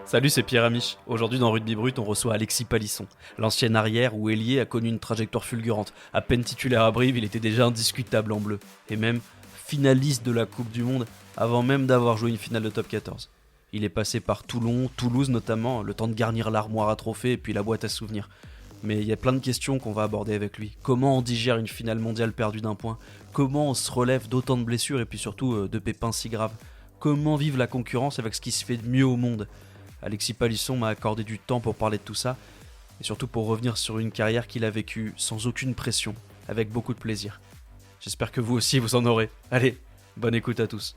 Salut, c'est Pierre Amiche. Aujourd'hui dans Rugby Brut, on reçoit Alexis Palisson. L'ancien arrière ou ailier a connu une trajectoire fulgurante. À peine titulaire à Brive, il était déjà indiscutable en bleu. Et même finaliste de la Coupe du Monde avant même d'avoir joué une finale de top 14. Il est passé par Toulon, Toulouse notamment, le temps de garnir l'armoire à trophées et puis la boîte à souvenirs. Mais il y a plein de questions qu'on va aborder avec lui. Comment on digère une finale mondiale perdue d'un point? Comment on se relève d'autant de blessures et puis surtout de pépins si graves? Comment vivre la concurrence avec ce qui se fait de mieux au monde? Alexis Palisson m'a accordé du temps pour parler de tout ça, et surtout pour revenir sur une carrière qu'il a vécue sans aucune pression, avec beaucoup de plaisir. J'espère que vous aussi vous en aurez. Allez, bonne écoute à tous.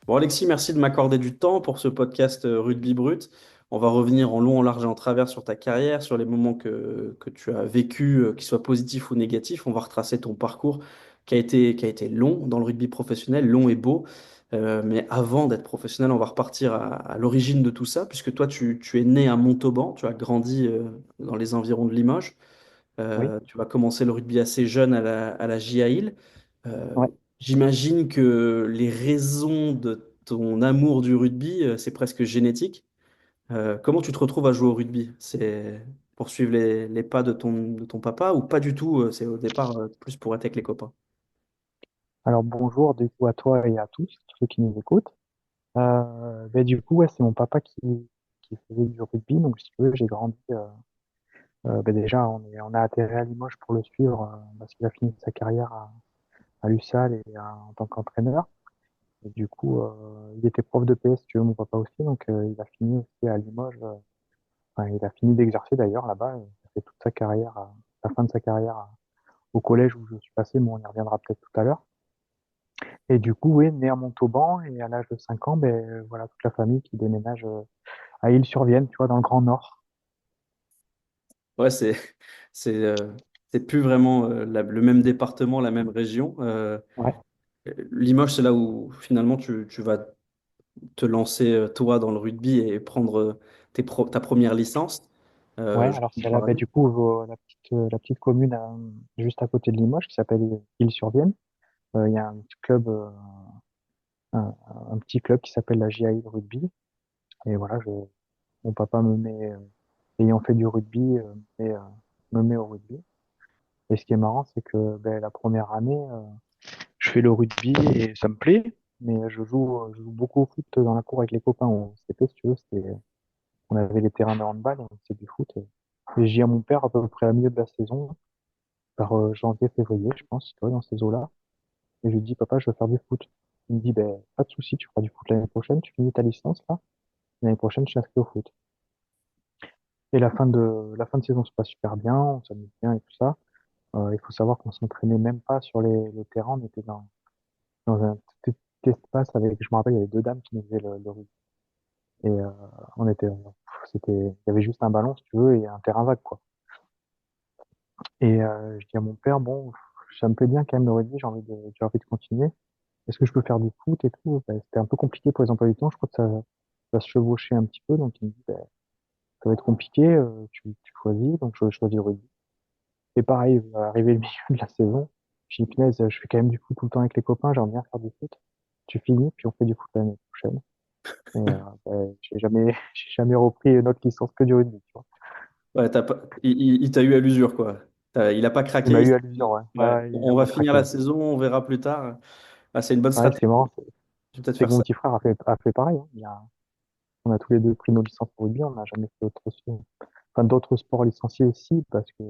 Bon Alexis, merci de m'accorder du temps pour ce podcast Rugby Brut. On va revenir en long, en large et en travers sur ta carrière, sur les moments que tu as vécus, qu'ils soient positifs ou négatifs. On va retracer ton parcours qui a été long dans le rugby professionnel, long et beau. Mais avant d'être professionnel, on va repartir à l'origine de tout ça, puisque toi, tu es né à Montauban, tu as grandi dans les environs de Limoges. Oui, Tu vas commencer le rugby assez jeune à la JAIL. Euh, ouais. J'imagine que les raisons de ton amour du rugby, c'est presque génétique. Comment tu te retrouves à jouer au rugby? C'est poursuivre les pas de ton papa ou pas du tout? C'est au départ plus pour être avec les copains. Alors bonjour du coup à toi et à tous ceux qui nous écoutent. Du coup, ouais, c'est mon papa qui faisait du rugby, donc si tu veux, j'ai grandi. Déjà, on a atterri à Limoges pour le suivre parce qu'il a fini sa carrière à l'USAL en tant qu'entraîneur. Et du coup, il était prof de PS, si tu veux, mon papa aussi, donc il a fini aussi à Limoges. Enfin, il a fini d'exercer d'ailleurs là-bas. Il a fait toute sa carrière, la fin de sa carrière au collège où je suis passé, mais on y reviendra peut-être tout à l'heure. Et du coup, oui, né à Montauban et à l'âge de 5 ans, voilà, toute la famille qui déménage à Île-sur-Vienne, tu vois, dans le Grand Nord. Ouais, c'est euh, c'est plus vraiment le même département, la même région. Ouais, Limoges, c'est là où finalement tu vas te lancer toi dans le rugby et prendre ta première licence. ouais. Je Alors c'est là, crois. du coup, la petite commune juste à côté de Limoges qui s'appelle Île-sur-Vienne. Il y a un petit club, un petit club qui s'appelle la JAI Rugby. Et voilà, mon papa ayant fait du rugby, me met au rugby. Et ce qui est marrant, c'est que la première année, je fais le rugby et ça me plaît, mais je joue beaucoup au foot dans la cour avec les copains au CP, si tu veux. On avait les terrains de handball, on faisait du foot. Et j'ai à mon père à peu près à milieu de la saison, par janvier, février, je pense, tu vois, dans ces eaux-là. Et je lui dis, papa, je veux faire du foot. Il me dit, pas de souci, tu feras du foot l'année prochaine, tu finis ta licence, là. L'année prochaine, je t'inscris au foot. Et la fin de saison se passe super bien, on s'amuse bien et tout ça. Il faut savoir qu'on s'entraînait même pas sur le terrain, on était dans un petit espace avec, je me rappelle, il y avait deux dames qui nous faisaient le rugby. Et on était, il y avait juste un ballon, si tu veux, et un terrain vague, quoi. Et je dis à mon père, bon, ça me plaît bien quand même le rugby, j'ai envie de continuer. Est-ce que je peux faire du foot et tout? C'était un peu compliqué pour les emplois du temps, je crois que ça va se chevaucher un petit peu, donc il me dit, ça va être compliqué, tu choisis, donc je choisis le rugby. Et pareil, arrivé le milieu de la saison, je dis, punaise, je fais quand même du foot tout le temps avec les copains, j'aimerais bien faire du foot. Tu finis, puis on fait du foot l'année prochaine. Et j'ai jamais repris notre licence que du rugby, tu vois. Ouais, il t'a eu à l'usure, quoi. Il a pas Il m'a craqué. eu à l'usure, ouais. Ouais, Ouais, ouais, il a on va pas finir craqué, la ouais. saison, on verra plus tard. Ah, c'est une bonne Ouais, stratégie. c'est marrant, Je vais peut-être c'est faire que mon ça. petit frère a fait pareil, hein. On a tous les deux pris nos licences pour rugby, on n'a jamais fait enfin, d'autres sports licenciés aussi, parce que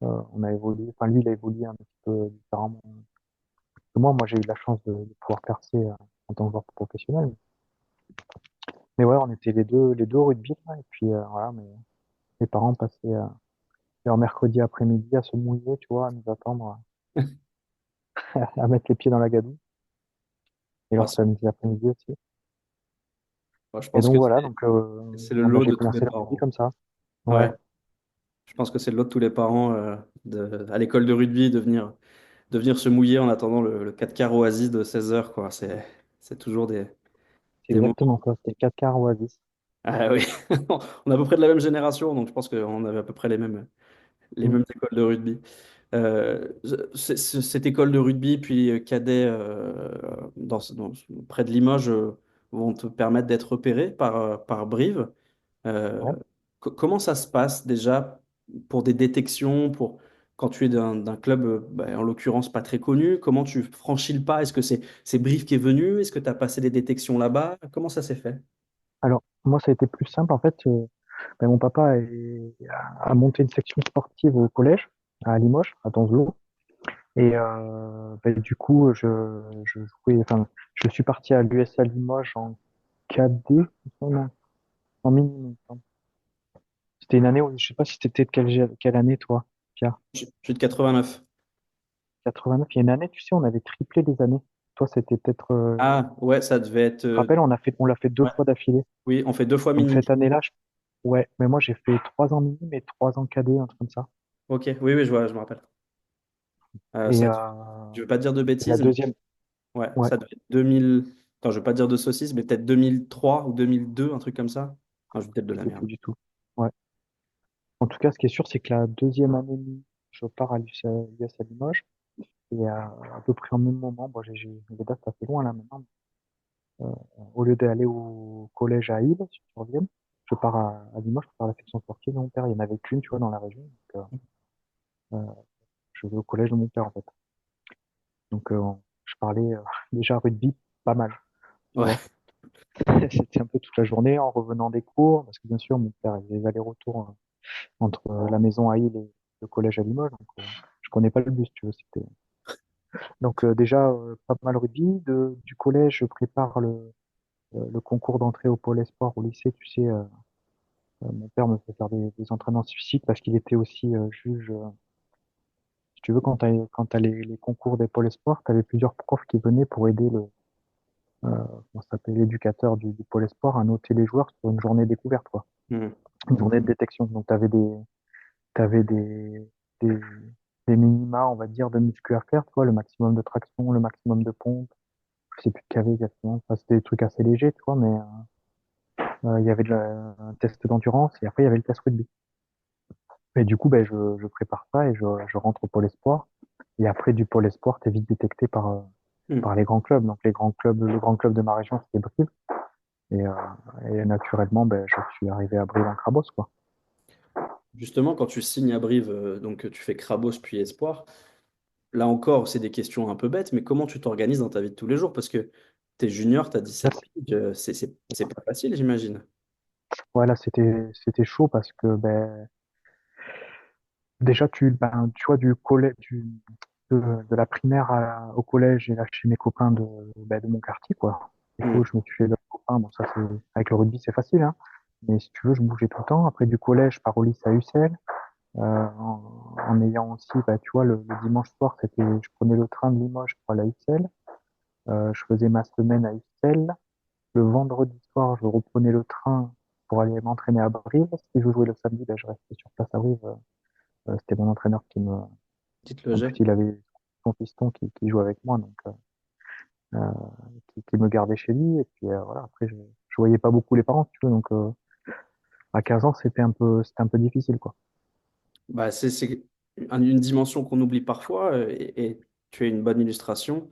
on a évolué, enfin lui il a évolué un petit peu différemment que moi. Moi j'ai eu la chance de pouvoir percer en tant que joueur professionnel. Mais ouais, on était les deux au rugby, là, et puis voilà, mais mes parents passaient leur mercredi après-midi à se mouiller, tu vois, à nous attendre, à mettre les pieds dans la gadoue, et Ouais, leur samedi après-midi aussi. je Et pense donc que voilà, c'est le lot j'ai de tous les commencé le rugby parents. comme ça. Ouais, Ouais, je pense que c'est le lot de tous les parents à l'école de rugby de venir se mouiller en attendant le 4 quarts oasis de 16 heures, quoi. C'est toujours c'est des moments. exactement ça, c'était 4 quarts Oasis. Ah oui, on est à peu près de la même génération, donc je pense qu'on avait à peu près les Mm. mêmes écoles de rugby. Cette école de rugby, puis cadet près de Limoges, vont te permettre d'être repéré par Brive. Euh, Ouais. Comment ça se passe déjà pour des détections, pour quand tu es d'un club, en l'occurrence pas très connu, comment tu franchis le pas? Est-ce que c'est Brive qui est venu? Est-ce que tu as passé des détections là-bas? Comment ça s'est fait? Alors, moi, ça a été plus simple. En fait, mon papa a monté une section sportive au collège, à Limoges, à Donzelot. Et du coup, je jouais, enfin, je suis parti à l'USA Limoges en cadet, non, en mini. Il me semble. C'était une année où, je sais pas si c'était de quelle année, toi, Pierre? Je suis de 89. 89. Il y a une année, tu sais, on avait triplé les années. Toi, c'était peut-être, Ah, ouais, ça devait être. tu te rappelles, on l'a fait deux Ouais. fois d'affilée. Oui, on fait deux fois Donc mini. cette année-là, ouais, mais moi, j'ai fait 3 ans mini, mais 3 ans cadet, un truc comme ça. Ok, oui, oui, je me rappelle. Et, Je veux pas dire de la bêtises, mais deuxième, ouais, ouais, ça devait être 2000. Attends, je veux pas dire de saucisse, mais peut-être 2003 ou 2002, un truc comme ça. Enfin, je dis peut-être de je la sais merde. plus du tout. Ouais. En tout cas, ce qui est sûr, c'est que la deuxième année, je pars à l'US à Limoges. Et à peu près en même moment, bon, les dates, ça fait loin là maintenant. Euh, Au lieu d'aller au collège à Île, si tu reviens, je pars à Limoges pour faire la section sportive de mon père. Il n'y en avait qu'une, tu vois, dans la région. Donc, je vais au collège de mon père, en fait. Donc, je parlais déjà rugby pas mal, tu Ouais. vois. C'était un peu toute la journée en revenant des cours, parce que bien sûr, mon père il faisait des allers-retours entre la maison à Île et le collège à Limoges. Donc, je connais pas le bus, tu vois. Donc déjà, pas mal rugby. Du collège, je prépare le concours d'entrée au pôle espoir au lycée. Tu sais, mon père me fait faire des entraînements physiques parce qu'il était aussi juge. Si tu veux, quand t'as les concours des pôles espoirs, tu avais plusieurs profs qui venaient pour aider comment ça s'appelle, l'éducateur du pôle espoir à noter les joueurs sur une journée découverte, quoi. Hmm. Une journée de détection. Donc, t'avais des, des minima, on va dire, de muscu à faire, tu vois, le maximum de traction, le maximum de pompe. Je sais plus de KV exactement. Enfin, c'était des trucs assez légers, tu vois, mais il y avait un test d'endurance et après il y avait le test rugby. Et du coup, ben, je prépare ça et je rentre au pôle espoir. Et après, du pôle espoir, t'es vite détecté Hmm. par les grands clubs. Donc, les grands clubs, le grand club de ma région, c'était Brive. Et, naturellement, ben, je suis arrivé à Brive en Crabos, quoi. Justement, quand tu signes à Brive, donc tu fais Crabos puis Espoir, là encore, c'est des questions un peu bêtes, mais comment tu t'organises dans ta vie de tous les jours? Parce que t'es junior, t'as Là, 17 piges, c'est pas facile, j'imagine. là, c'était chaud parce que, ben, déjà, tu vois, du collège, de la primaire au collège, j'ai lâché mes copains de mon quartier, quoi. Du Hmm. coup, je me suis fait d'autres copains. Bon, ça, avec le rugby, c'est facile, hein. Mais si tu veux, je bougeais tout le temps. Après, du collège, je pars au lycée à Ussel, en ayant aussi, bah, tu vois, le dimanche soir, je prenais le train de Limoges pour aller à Ussel. Je faisais ma semaine à Ussel. Le vendredi soir, je reprenais le train pour aller m'entraîner à Brive. Si je jouais le samedi, ben, je restais sur place à Brive. C'était mon entraîneur Petite en plus, logé. il avait son fiston qui joue avec moi, donc euh, qui me gardait chez lui. Et puis voilà, après, je voyais pas beaucoup les parents, si tu veux, donc à 15 ans, c'était un peu difficile, quoi. Bah, c'est une dimension qu'on oublie parfois, et tu es une bonne illustration.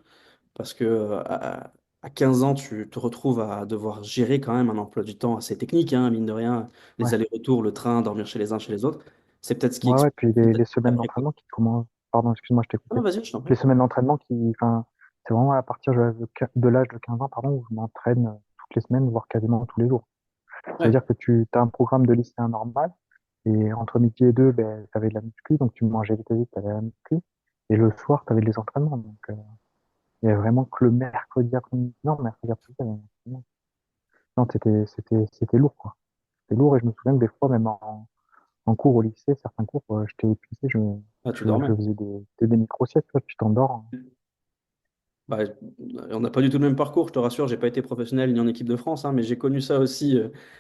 Parce que à 15 ans, tu te retrouves à devoir gérer quand même un emploi du temps assez technique, hein, mine de rien, les Ouais, allers-retours, le train, dormir chez les uns, chez les autres. C'est peut-être ce qui ouais, ouais. explique Puis aussi les ta semaines préco. d'entraînement qui commencent. Pardon, excuse-moi, je t'ai Ah, coupé. vas-y, je t'en prie. Les semaines d'entraînement enfin, c'est vraiment à partir de l'âge de 15 ans, pardon, où je m'entraîne toutes les semaines, voire quasiment tous les jours. Ça veut Ouais. dire que tu as un programme de lycéen normal, et entre midi et deux, ben, tu avais de la muscu, donc tu mangeais vite et vite, tu avais la muscu, et le soir, tu avais des entraînements. Donc, il y avait vraiment que le mercredi après-midi, non, mercredi après-midi, il y avait un entraînement. Non, c'était lourd, quoi. C'était lourd, et je me souviens que des fois, même en cours au lycée, certains cours, j'étais épuisé, Ah, tu dormais. je faisais des micro-siestes, tu vois, tu t'endors, hein. Bah, on n'a pas du tout le même parcours, je te rassure, j'ai pas été professionnel ni en équipe de France, hein, mais j'ai connu ça aussi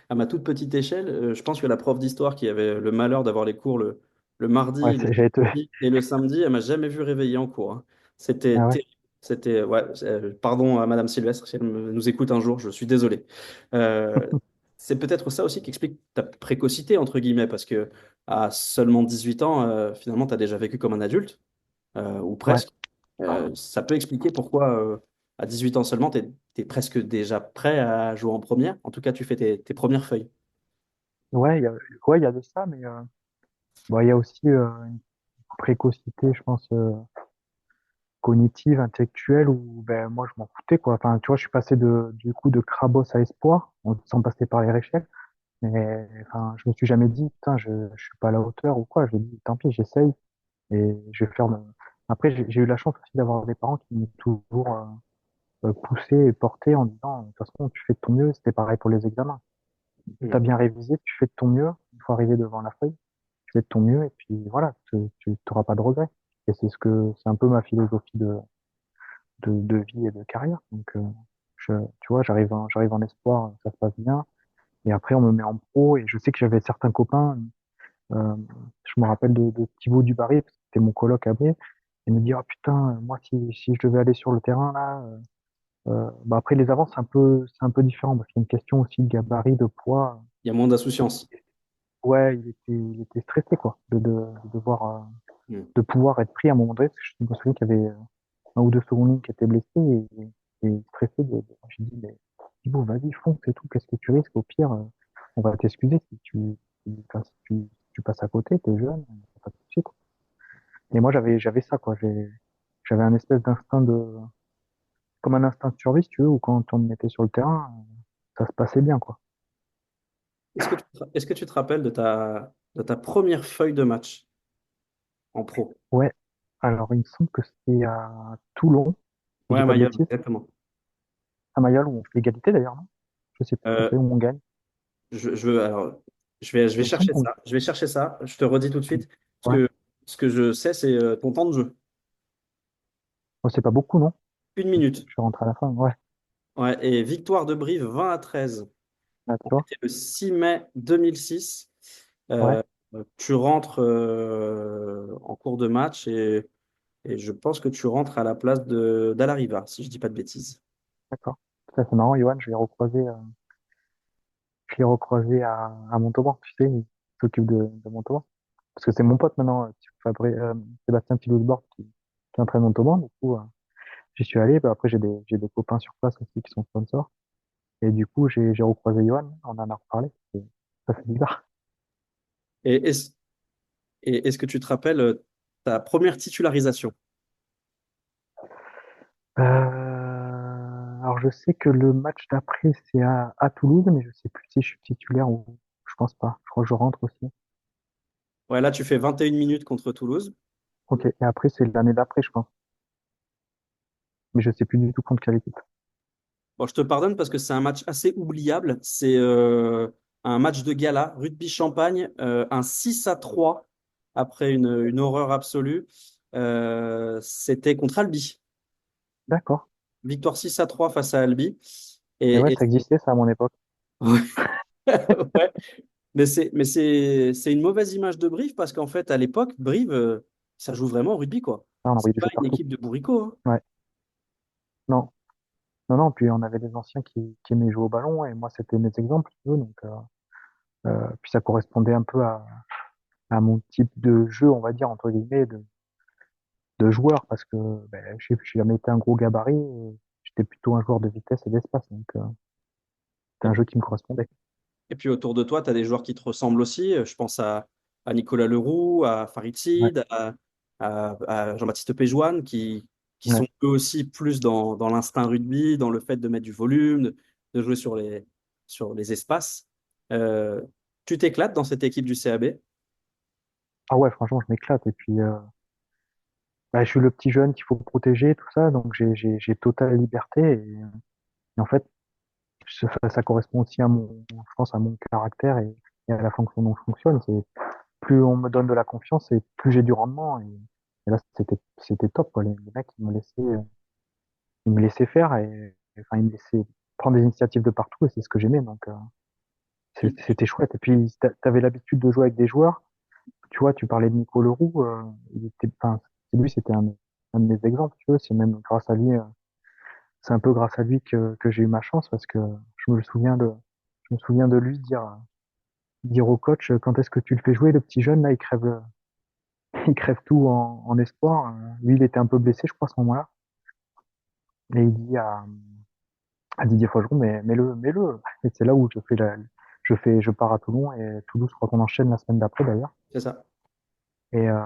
à ma toute petite échelle. Je pense que la prof d'histoire qui avait le malheur d'avoir les cours le Ouais, mardi, le j'ai été, jeudi et le samedi, elle m'a jamais vu réveiller en cours, hein. C'était ah ouais, terrible. C'était, ouais, pardon à Madame Sylvestre si elle nous écoute un jour, je suis désolé. Euh, c'est peut-être ça aussi qui explique ta précocité, entre guillemets, parce que à seulement 18 ans, finalement, tu as déjà vécu comme un adulte, ou ouais, presque. Ça peut expliquer pourquoi, à 18 ans seulement, tu es es presque déjà prêt à jouer en première. En tout cas, tu fais tes premières feuilles. Ouais, ouais, il y a de ça, mais bon, il y a aussi une précocité, je pense, cognitive, intellectuelle, où ben, moi, je m'en foutais, quoi. Enfin, tu vois, je suis passé du coup de Crabos à Espoir, sans passer par les Réchelles. Mais enfin, je me suis jamais dit, putain, je suis pas à la hauteur ou quoi. Je me dis, tant pis, j'essaye et je vais faire. Après, j'ai eu la chance aussi d'avoir des parents qui m'ont toujours poussé et porté en disant, de toute façon, tu fais de ton mieux. C'était pareil pour les examens. Mm. T'as bien révisé, tu fais de ton mieux. Il faut arriver devant la feuille, tu fais de ton mieux et puis voilà, tu n'auras pas de regrets. Et c'est un peu ma philosophie de vie et de carrière. Donc, tu vois, j'arrive en espoir, ça se passe bien. Et après, on me met en pro et je sais que j'avais certains copains. Euh, je me rappelle de Thibaut Dubarry, parce que c'était mon coloc à Brive. Il me dit, ah putain, moi, si je devais aller sur le terrain, là, bah après, les avances, c'est un peu différent, parce qu'il y a une question aussi de gabarit, de poids. Il y a moins d'insouciance. Ouais, il était stressé, quoi, de devoir, Mm. de pouvoir être pris à un moment donné, parce que je me souviens qu'il y avait un ou deux secondes lignes qui étaient blessés, et stressé j'ai dit, mais Thibaut, vas-y, fonce et tout, qu'est-ce que tu risques? Au pire, on va t'excuser enfin, si tu passes à côté, t'es jeune, pas de souci, quoi. Et moi, j'avais ça, quoi. J'avais un espèce comme un instinct de survie, si tu veux, où quand on me mettait sur le terrain, ça se passait bien, quoi. Est-ce que tu te rappelles de ta première feuille de match en pro? Ouais. Alors, il me semble que c'était à Toulon, si je Ouais, dis à pas de Mayol, bêtises. exactement. À Mayol, où on fait égalité, d'ailleurs, non? Je sais plus ce qu'on Euh, fait, où on gagne. alors, je vais Il me semble chercher qu'on, ça. Je vais chercher ça. Je te redis tout de suite. Ce ouais. que, ce que je sais, c'est ton temps de jeu. Bon, c'est pas beaucoup, non? Une Je minute. suis rentré à la fin, ouais. Ouais, et victoire de Brive 20-13. Là, tu On vois? était le 6 mai 2006. Ouais, Euh, Tu rentres en cours de match et je pense que tu rentres à la place de d'Alariva, si je dis pas de bêtises. d'accord. Ça, c'est marrant, Johan, je l'ai recroisé à Montauban, tu sais, il s'occupe de Montauban. Parce que c'est mon pote maintenant, Sébastien Pilousbord, qui entraîne Montauban. Du coup, j'y suis allé. Bah, après, j'ai des copains sur place aussi qui sont sponsors. Et du coup, j'ai recroisé Johan, on en a reparlé. Ça fait bizarre. Et est-ce que tu te rappelles ta première titularisation? Alors, je sais que le match d'après, c'est à Toulouse, mais je sais plus si je suis titulaire ou je pense pas. Je crois que je rentre aussi. Ouais, là, tu fais 21 minutes contre Toulouse. Ok, et après, c'est l'année d'après, je pense. Mais je sais plus du tout contre quelle équipe. Bon, je te pardonne parce que c'est un match assez oubliable. C'est un match de gala, Rugby Champagne, un 6-3 après une horreur absolue. C'était contre Albi. D'accord. Victoire 6-3 face à Albi. Et ouais, Et ça existait, ça, à mon époque. ouais. Mais c'est une mauvaise image de Brive parce qu'en fait, à l'époque, Brive, ça joue vraiment au rugby, quoi. Ah, on envoyait C'est du pas jeu une partout. équipe de bourricots, hein. Ouais. Non, non, non. Puis on avait des anciens qui aimaient jouer au ballon, et moi, c'était mes exemples, si tu veux. Donc, puis ça correspondait un peu à mon type de jeu, on va dire, entre guillemets, de joueur, parce que ben, j'ai jamais été un gros gabarit, et j'étais plutôt un joueur de vitesse et d'espace. Donc, c'était Et, un jeu qui me correspondait. et puis autour de toi, tu as des joueurs qui te ressemblent aussi. Je pense à Nicolas Leroux, à Farid Ouais, Sid, à Jean-Baptiste Péjoine, qui ouais. sont eux aussi plus dans l'instinct rugby, dans le fait de mettre du volume, de jouer sur les espaces. Euh, Tu t'éclates dans cette équipe du CAB. Ah ouais, franchement, je m'éclate. Et puis, bah, je suis le petit jeune qu'il faut protéger, tout ça. Donc, j'ai totale liberté. Et en fait, ça correspond aussi je pense, à mon caractère et à la fonction dont je fonctionne. C'est plus on me donne de la confiance et plus j'ai du rendement. Et là, c'était top, quoi. Les mecs, ils me laissaient faire enfin, ils me laissaient prendre des initiatives de partout et c'est ce que j'aimais. Donc, c'était chouette. Et puis, t'avais l'habitude de jouer avec des joueurs. Tu vois, tu parlais de Nico Leroux. Enfin, lui, c'était un de mes exemples. Tu vois, c'est même grâce à lui, c'est un peu grâce à lui que j'ai eu ma chance parce que je me souviens de lui dire au coach, quand est-ce que tu le fais jouer, le petit jeune, là, il crève, il crève tout en espoir. Lui, il était un peu blessé, je crois, à ce moment-là. Et il dit à Didier Faugeron, mais mets-le. Et c'est là où je pars à Toulon et Toulouse, je crois qu'on enchaîne la semaine d'après d'ailleurs. C'est ça. Et, euh,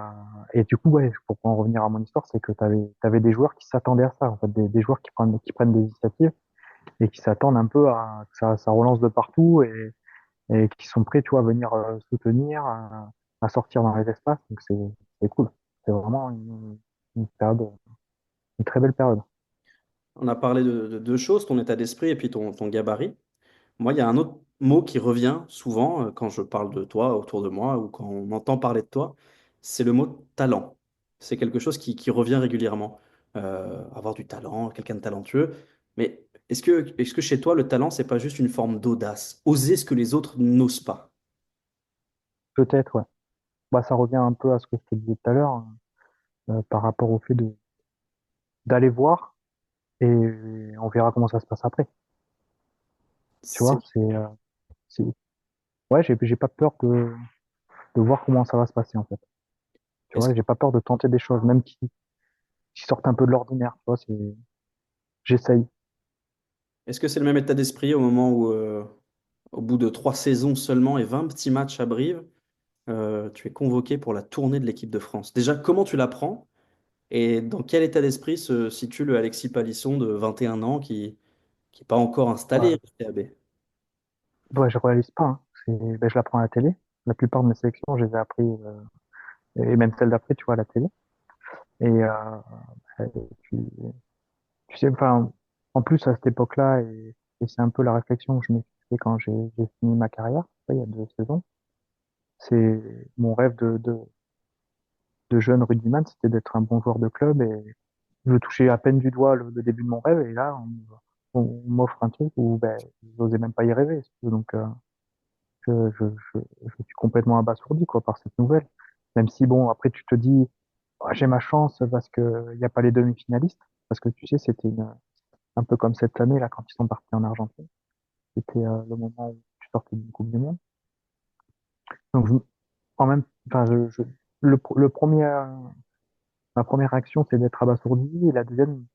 et du coup, ouais, pour en revenir à mon histoire, c'est que t'avais des joueurs qui s'attendaient à ça, en fait, des joueurs qui prennent des initiatives et qui s'attendent un peu à que ça relance de partout et qui sont prêts, tu vois, à venir soutenir, à sortir dans les espaces. Donc c'est cool. C'est vraiment une période, une très belle période. On a parlé de deux choses, ton état d'esprit et puis ton gabarit. Moi, il y a un autre mot qui revient souvent quand je parle de toi autour de moi ou quand on entend parler de toi, c'est le mot talent. C'est quelque chose qui revient régulièrement. Avoir du talent, quelqu'un de talentueux. Mais est-ce que chez toi, le talent, c'est pas juste une forme d'audace? Oser ce que les autres n'osent pas. Peut-être, ouais. Bah, ça revient un peu à ce que je te disais tout à l'heure, par rapport au fait d'aller voir et on verra comment ça se passe après. Tu C'est vois, c'est, ouais, j'ai pas peur de voir comment ça va se passer, en fait. Tu est-ce vois, j'ai pas peur de tenter des choses, même qui sortent un peu de l'ordinaire. Tu vois, j'essaye. est-ce que c'est le même état d'esprit au moment où, au bout de 3 saisons seulement et 20 petits matchs à Brive, tu es convoqué pour la tournée de l'équipe de France? Déjà, comment tu l'apprends? Et dans quel état d'esprit se situe le Alexis Palisson de 21 ans qui n'est pas encore installé Ouais, au CAB? ouais, je réalise pas, hein. Ben, je l'apprends à la télé. La plupart de mes sélections, je les ai appris, et même celles d'après, tu vois, à la télé. Et tu, tu sais, enfin, en plus, à cette époque-là, et c'est un peu la réflexion que je me suis fait quand j'ai fini ma carrière, il y a 2 saisons, c'est mon rêve de jeune rugbyman, c'était d'être un bon joueur de club et je touchais à peine du doigt le début de mon rêve et là, on m'offre un truc où ben, j'osais même pas y rêver. Si tu veux. Donc, je, je, je, je suis complètement abasourdi quoi, par cette nouvelle. Même si, bon, après, tu te dis, ah, j'ai ma chance parce que il n'y a pas les demi-finalistes. Parce que tu sais, un peu comme cette année, là, quand ils sont partis en Argentine. C'était le moment où tu sortais d'une Coupe du Monde. Donc, en même, enfin, le premier, ma première réaction, c'est d'être abasourdi. Et la deuxième,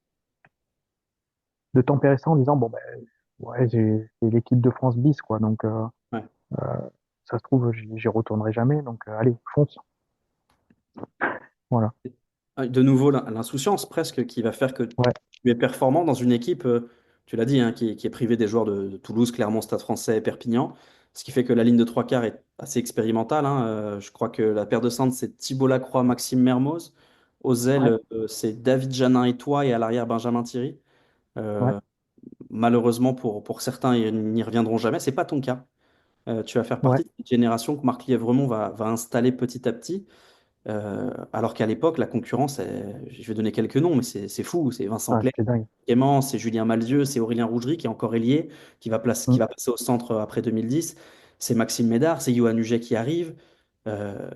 de tempérer ça en disant, bon, ben, ouais, c'est l'équipe de France bis, quoi. Donc, Ouais. euh, ça se trouve, j'y retournerai jamais. Donc, allez, fonce. Voilà. De nouveau, l'insouciance presque qui va faire que Ouais, tu es performant dans une équipe, tu l'as dit, hein, qui est privée des joueurs de Toulouse, Clermont, Stade Français et Perpignan. Ce qui fait que la ligne de trois quarts est assez expérimentale, hein. Je crois que la paire de centre, c'est Thibaut Lacroix, Maxime Mermoz. Aux ouais, ailes, c'est David Janin et toi, et à l'arrière, Benjamin Thierry. ouais, Euh, Malheureusement, pour certains, ils n'y reviendront jamais. C'est pas ton cas. Tu vas faire ouais, partie de cette génération que Marc Lièvremont va installer petit à petit. Alors qu'à l'époque, la concurrence, je vais donner quelques noms, mais c'est fou. C'est Vincent ah, Clerc, c'était dingue. Clément, c'est Julien Malzieu, c'est Aurélien Rougerie qui est encore ailier, qui Mm. va passer au centre après 2010. C'est Maxime Médard, c'est Yoann Huget qui arrive. Euh,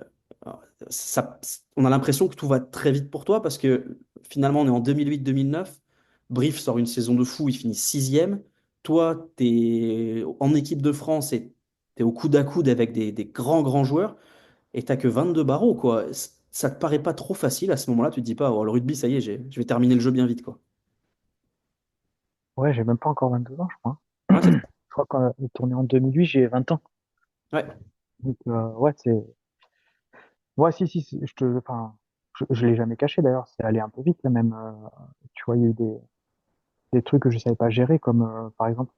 ça, on a l'impression que tout va très vite pour toi parce que finalement, on est en 2008-2009. Brief sort une saison de fou, il finit sixième. Toi, tu es en équipe de France et tu es au coude à coude avec des grands, grands joueurs et t'as que 22 barreaux, quoi. Ça te paraît pas trop facile à ce moment-là, tu te dis pas, oh, le rugby, ça y est, je vais terminer le jeu bien vite, quoi. Ouais, j'ai même pas encore 22 ans, je crois. Ouais, c'est ça. Je crois qu'on est tourné en 2008, j'ai 20 ans. Ouais. Donc, ouais, ouais, si, enfin, je l'ai jamais caché d'ailleurs, c'est allé un peu vite, là, même, tu vois, il y a eu des trucs que je savais pas gérer, comme, par exemple,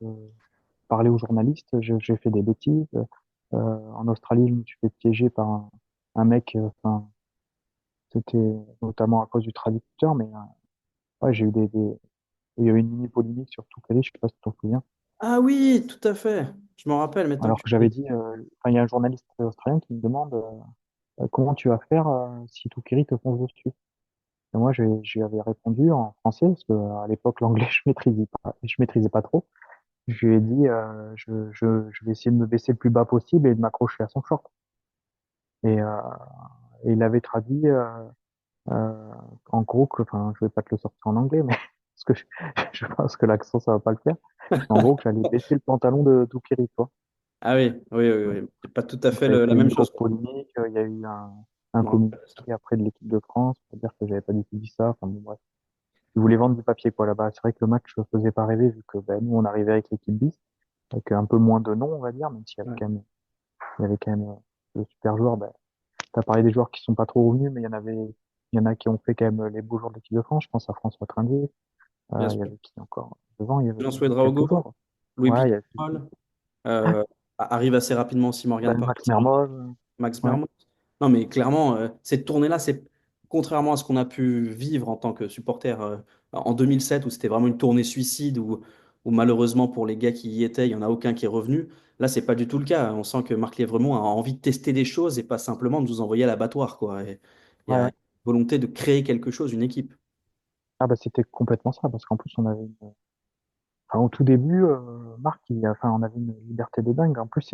parler aux journalistes, j'ai fait des bêtises. En Australie, je me suis fait piéger par un mec, enfin, c'était notamment à cause du traducteur, mais, ouais, il y a eu une mini polémique sur Toukali, je sais pas si tu t'en souviens. Ah oui, tout à fait. Je m'en rappelle maintenant que Alors tu que le j'avais dis. dit, enfin, il y a un journaliste australien qui me demande, comment tu vas faire si Toukiri te fonce dessus. Et moi, je lui avais répondu en français, parce que à l'époque, l'anglais, je maîtrisais pas trop. Je lui ai dit, je vais essayer de me baisser le plus bas possible et de m'accrocher à son short. Et, il avait traduit, euh, en gros, enfin, je vais pas te le sortir en anglais, mais parce que je pense que l'accent, ça va pas le faire. En gros, que j'allais baisser le pantalon de Toukiri, quoi. Ah oui, oui, oui, oui. C'est pas tout à Donc, fait ça a été la même une chose, grosse quoi. polémique. Il y a eu un Je m'en rappelle. communiqué après de l'équipe de France pour dire que j'avais pas du tout dit ça. Enfin, bon, bref. ils voulaient vendre du papier, quoi, là-bas. C'est vrai que le match ne faisait pas rêver, vu que ben, nous, on arrivait avec l'équipe bis, avec un peu moins de noms, on va dire, même s'il y avait Ouais, quand même, il y avait quand même de super joueurs. Ben, t'as parlé des joueurs qui sont pas trop revenus, mais il y en a qui ont fait quand même les beaux jours de l'équipe de France. Je pense à François Trindier. bien Il y sûr. avait qui encore devant? Jean-Souhait Quelques Draogo, joueurs. Louis Ouais, il y avait Pignol, euh, arrive assez rapidement aussi Morgan ben, Parra. Max Mermoz. Max Ouais, Mermoz. Non, mais clairement, cette tournée-là, c'est contrairement à ce qu'on a pu vivre en tant que supporter en 2007, où c'était vraiment une tournée suicide, où malheureusement pour les gars qui y étaient, il n'y en a aucun qui est revenu. Là, c'est pas du tout le cas. On sent que Marc Lièvremont a envie de tester des choses et pas simplement de nous envoyer à l'abattoir, quoi. Et il y a ouais. une volonté de créer quelque chose, une équipe. Ah bah c'était complètement ça, parce qu'en plus on avait enfin, au tout début, Marc, enfin, on avait une liberté de dingue. En plus,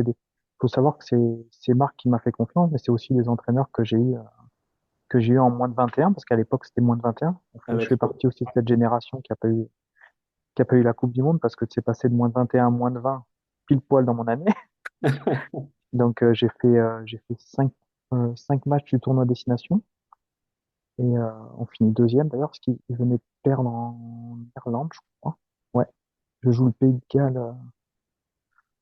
faut savoir que c'est Marc qui m'a fait confiance, mais c'est aussi les entraîneurs que j'ai eu en moins de 21, parce qu'à l'époque c'était moins de 21. Je Avec... fais partie aussi de cette génération qui a pas eu la Coupe du Monde, parce que c'est passé de moins de 21 à moins de 20, pile poil dans mon année. Donc j'ai fait cinq matchs du tournoi destination, et on finit deuxième d'ailleurs, parce qu'ils venaient de perdre en Irlande, je crois. Ouais, je joue le Pays de Galles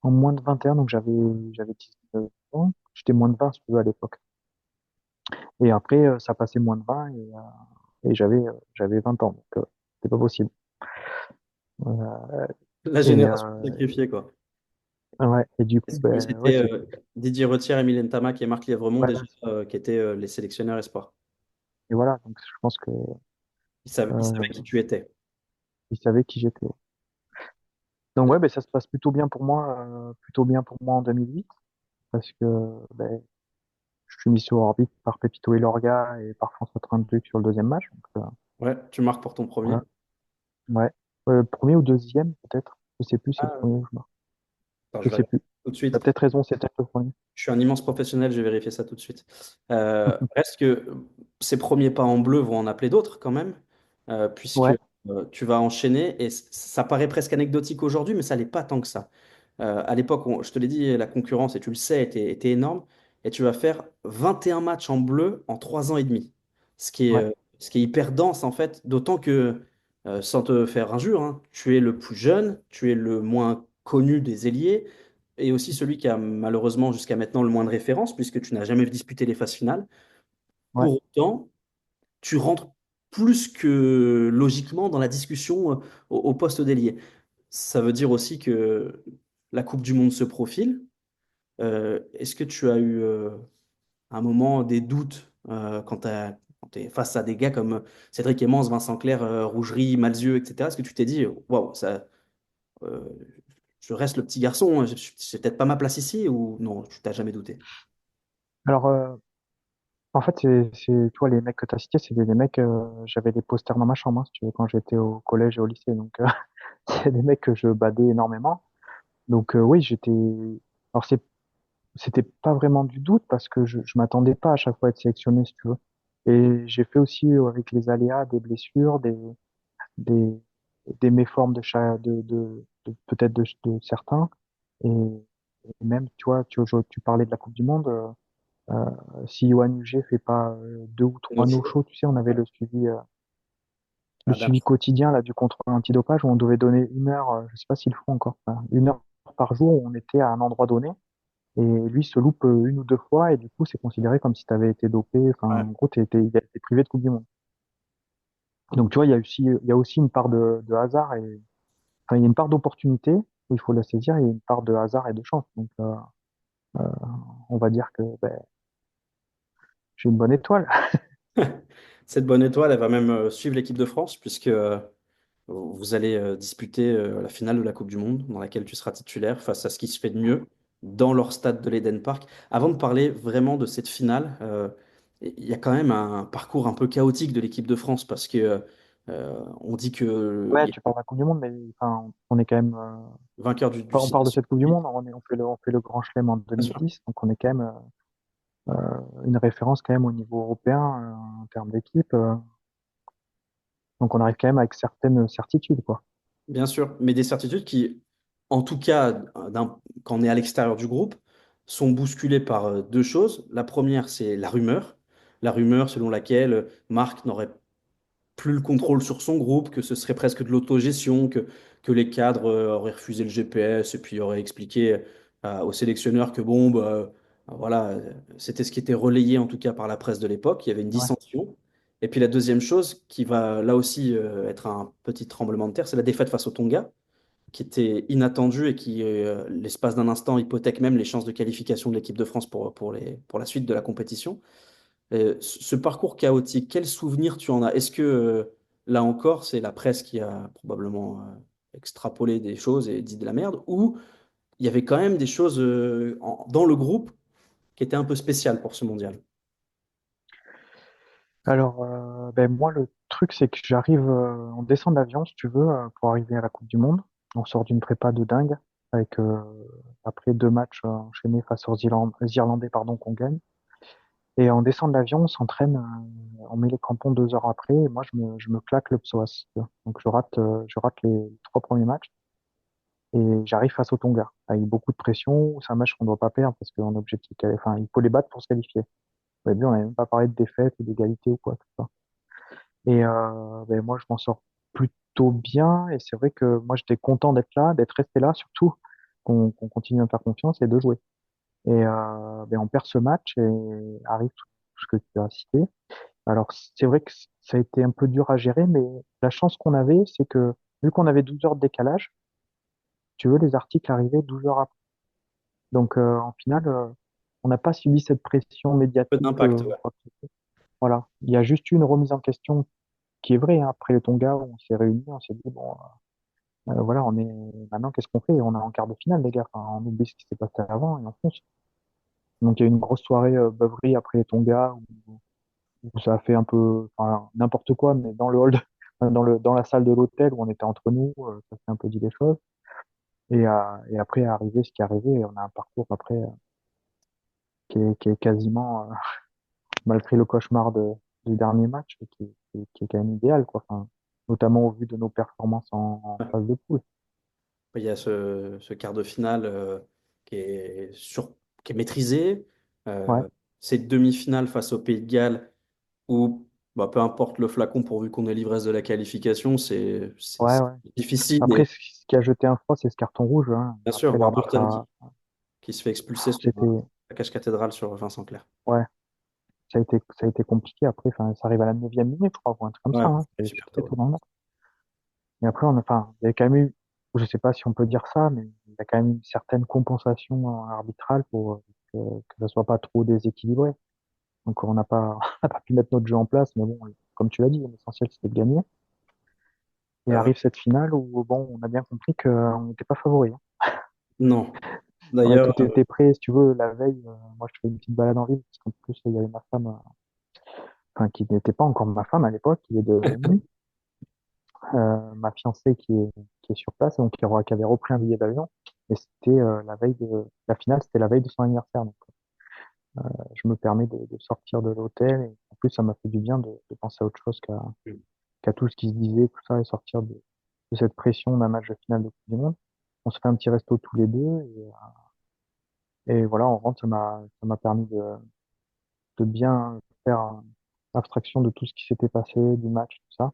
en moins de 21, donc j'avais 19 ans. J'étais moins de 20, si tu veux, à l'époque. Et après, ça passait moins de 20, et j'avais 20 ans, donc c'était pas possible. Euh, La et génération sacrifiée, quoi. ouais, et du coup, Est-ce que ben ouais, c'était Didier Retière, Emile Ntamak et Marc Lièvremont ouais, déjà qui étaient les sélectionneurs espoirs? et voilà, donc je pense que Ils savaient qui euh, tu étais. ils savaient qui j'étais. Donc ouais, ben ça se passe plutôt bien pour moi en 2008, parce que ben, je suis mis sur orbite par Pepito et Lorga et par François Trinduc sur le deuxième match. Donc, Ouais, tu marques pour ton premier. voilà. Ouais. Premier ou deuxième, peut-être. Je sais plus, c'est le Ah, premier ou je marque. attends, Je je vais sais regarder plus. tout de T'as suite. peut-être raison, c'est peut-être le premier. Je suis un immense professionnel, je vais vérifier ça tout de suite. Reste que ces premiers pas en bleu vont en appeler d'autres quand même, puisque Ouais, tu vas enchaîner, et ça paraît presque anecdotique aujourd'hui, mais ça l'est pas tant que ça. À l'époque, je te l'ai dit, la concurrence, et tu le sais, était énorme, et tu vas faire 21 matchs en bleu en 3 ans et demi, ouais, ce qui est hyper dense en fait, d'autant que, sans te faire injure, hein, tu es le plus jeune, tu es le moins connu des ailiers, et aussi celui qui a malheureusement jusqu'à maintenant le moins de références, puisque tu n'as jamais disputé les phases finales. ouais. Pour autant, tu rentres plus que logiquement dans la discussion au poste d'ailier. Ça veut dire aussi que la Coupe du Monde se profile. Est-ce que tu as eu un moment des doutes quand tu es face à des gars comme Cédric Emmens, Vincent Clerc, Rougerie, Malzieu, etc. Est-ce que tu t'es dit, waouh, euh, je reste le petit garçon, hein, c'est peut-être pas ma place ici, ou non, tu t'as jamais douté? Alors, en fait, toi, les mecs que t'as cités, c'est des mecs, j'avais des posters dans ma chambre, hein, si tu veux, quand j'étais au collège et au lycée. Donc, c'est des mecs que je badais énormément. Donc, oui, alors c'était pas vraiment du doute parce que je m'attendais pas à chaque fois à être sélectionné, si tu veux. Et j'ai fait aussi, avec les aléas, des blessures, des, des méformes peut-être de certains. Et même, tu parlais de la Coupe du Monde. Si Yoann Huget fait pas deux ou No trois show. no-shows, tu sais, on avait le Adam. suivi quotidien là du contrôle antidopage où on devait donner une heure, je sais pas s'ils le font encore, enfin, une heure par jour où on était à un endroit donné. Et lui se loupe une ou deux fois et du coup c'est considéré comme si tu avais été dopé. Enfin, Ouais. en gros, il a été privé de Coupe du Monde. Donc tu vois, il y a aussi une part de hasard et enfin, il y a une part d'opportunité où il faut la saisir et il y a une part de hasard et de chance. Donc euh, on va dire que ben, j'ai une bonne étoile. Cette bonne étoile, elle va même suivre l'équipe de France, puisque vous allez disputer la finale de la Coupe du Monde, dans laquelle tu seras titulaire face à ce qui se fait de mieux dans leur stade de l'Eden Park. Avant de parler vraiment de cette finale, il y a quand même un parcours un peu chaotique de l'équipe de France, parce que on dit que il Ouais, y a tu parles de la Coupe du Monde, mais enfin, on est quand même. vainqueur du On parle de Sénat. cette Coupe du Monde, on fait le Grand Chelem en Bien sûr. 2010, donc on est quand même une référence quand même au niveau européen en termes d'équipe. Donc on arrive quand même avec certaines certitudes, quoi. Bien sûr, mais des certitudes qui, en tout cas, quand on est à l'extérieur du groupe, sont bousculées par deux choses. La première, c'est la rumeur. La rumeur selon laquelle Marc n'aurait plus le contrôle sur son groupe, que ce serait presque de l'autogestion, que les cadres auraient refusé le GPS et puis auraient expliqué aux sélectionneurs que bon, bah, voilà, c'était ce qui était relayé en tout cas par la presse de l'époque. Il y avait une Ouais. dissension. Et puis la deuxième chose qui va là aussi être un petit tremblement de terre, c'est la défaite face au Tonga, qui était inattendue et qui, l'espace d'un instant, hypothèque même les chances de qualification de l'équipe de France pour la suite de la compétition. Ce parcours chaotique, quel souvenir tu en as? Est-ce que, là encore, c'est la presse qui a probablement extrapolé des choses et dit de la merde, ou il y avait quand même des choses dans le groupe qui étaient un peu spéciales pour ce mondial? Alors, ben moi, le truc, c'est que j'arrive, on descend d'avion, si tu veux, pour arriver à la Coupe du Monde. On sort d'une prépa de dingue, avec après 2 matchs enchaînés face aux Irlandais, pardon, qu'on gagne. Et on descend de l'avion, on s'entraîne, on met les crampons 2 heures après, et moi, je me claque le psoas. Tu vois. Donc, je rate les 3 premiers matchs, et j'arrive face au Tonga, avec beaucoup de pression. C'est un match qu'on ne doit pas perdre, parce qu'on est objectif, enfin, il faut les battre pour se qualifier. Vous avez vu, on n'avait même pas parlé de défaite ou d'égalité ou quoi, tout ça. Et ben, moi, je m'en sors plutôt bien. Et c'est vrai que moi, j'étais content d'être là, d'être resté là, surtout qu'on continue à me faire confiance et de jouer. Et ben, on perd ce match et arrive tout ce que tu as cité. Alors, c'est vrai que ça a été un peu dur à gérer, mais la chance qu'on avait, c'est que vu qu'on avait 12 heures de décalage, tu veux, les articles arrivaient 12 heures après. Donc, en finale, on n'a pas subi cette pression Peu médiatique. d'impact, ouais. Voilà. Il y a juste eu une remise en question qui est vraie, hein. Après les Tonga, on s'est réunis, on s'est dit, bon, voilà, maintenant, qu'est-ce qu'on fait? On est en quart de finale, les gars. Enfin, on oublie ce qui s'est passé avant et on fonce. Donc, il y a eu une grosse soirée beuverie après les Tonga où ça a fait un peu, enfin, n'importe quoi, mais dans le hall, dans la salle de l'hôtel où on était entre nous, ça s'est un peu dit des choses. Et après est arrivé ce qui est arrivé et on a un parcours après qui est quasiment, malgré le cauchemar du dernier match, qui est quand même idéal, quoi. Enfin, notamment au vu de nos performances en Ouais. phase de poule. Il y a ce quart de finale qui est qui est maîtrisé. Ouais, Cette demi-finale face au Pays de Galles, où bah, peu importe le flacon pourvu qu'on ait l'ivresse de la qualification, ouais, c'est ouais. difficile. Après, Et ce qui a jeté un froid, c'est ce carton rouge, hein. bien sûr, Après, l'arbitre Warburton a, qui se fait expulser sur c'était, la cage cathédrale sur Vincent Clerc. ouais, ça a été compliqué. Après, enfin, ça arrive à la 9e minute, je crois, ou un truc comme ça, Ouais, hein. c'est C'est super très tôt. tôt dans le match. Et après, enfin, il y a quand même eu, je sais pas si on peut dire ça, mais il y a quand même une certaine compensation arbitrale pour que ça soit pas trop déséquilibré. Donc, on n'a pas, on n'a pas pu mettre notre jeu en place, mais bon, comme tu l'as dit, l'essentiel, c'était de gagner. Et Euh, arrive cette finale où, bon, on a bien compris qu'on n'était pas favori, hein. non. Ouais, D'ailleurs, tout était prêt, si tu veux, la veille, moi, je fais une petite balade en ville, parce qu'en plus, il y avait ma femme, enfin, qui n'était pas encore ma femme à l'époque, qui est devenue, ma fiancée qui est sur place, donc qui avait repris un billet d'avion. Et c'était la veille de la finale, c'était la veille de son anniversaire. Donc, je me permets de sortir de l'hôtel. Et en plus, ça m'a fait du bien de penser à autre chose qu'à tout ce qui se disait, tout ça, et sortir de cette pression d'un match de finale de Coupe du Monde. On se fait un petit resto tous les deux. Et voilà, on rentre, ça m'a permis de bien faire abstraction de tout ce qui s'était passé, du match, tout ça.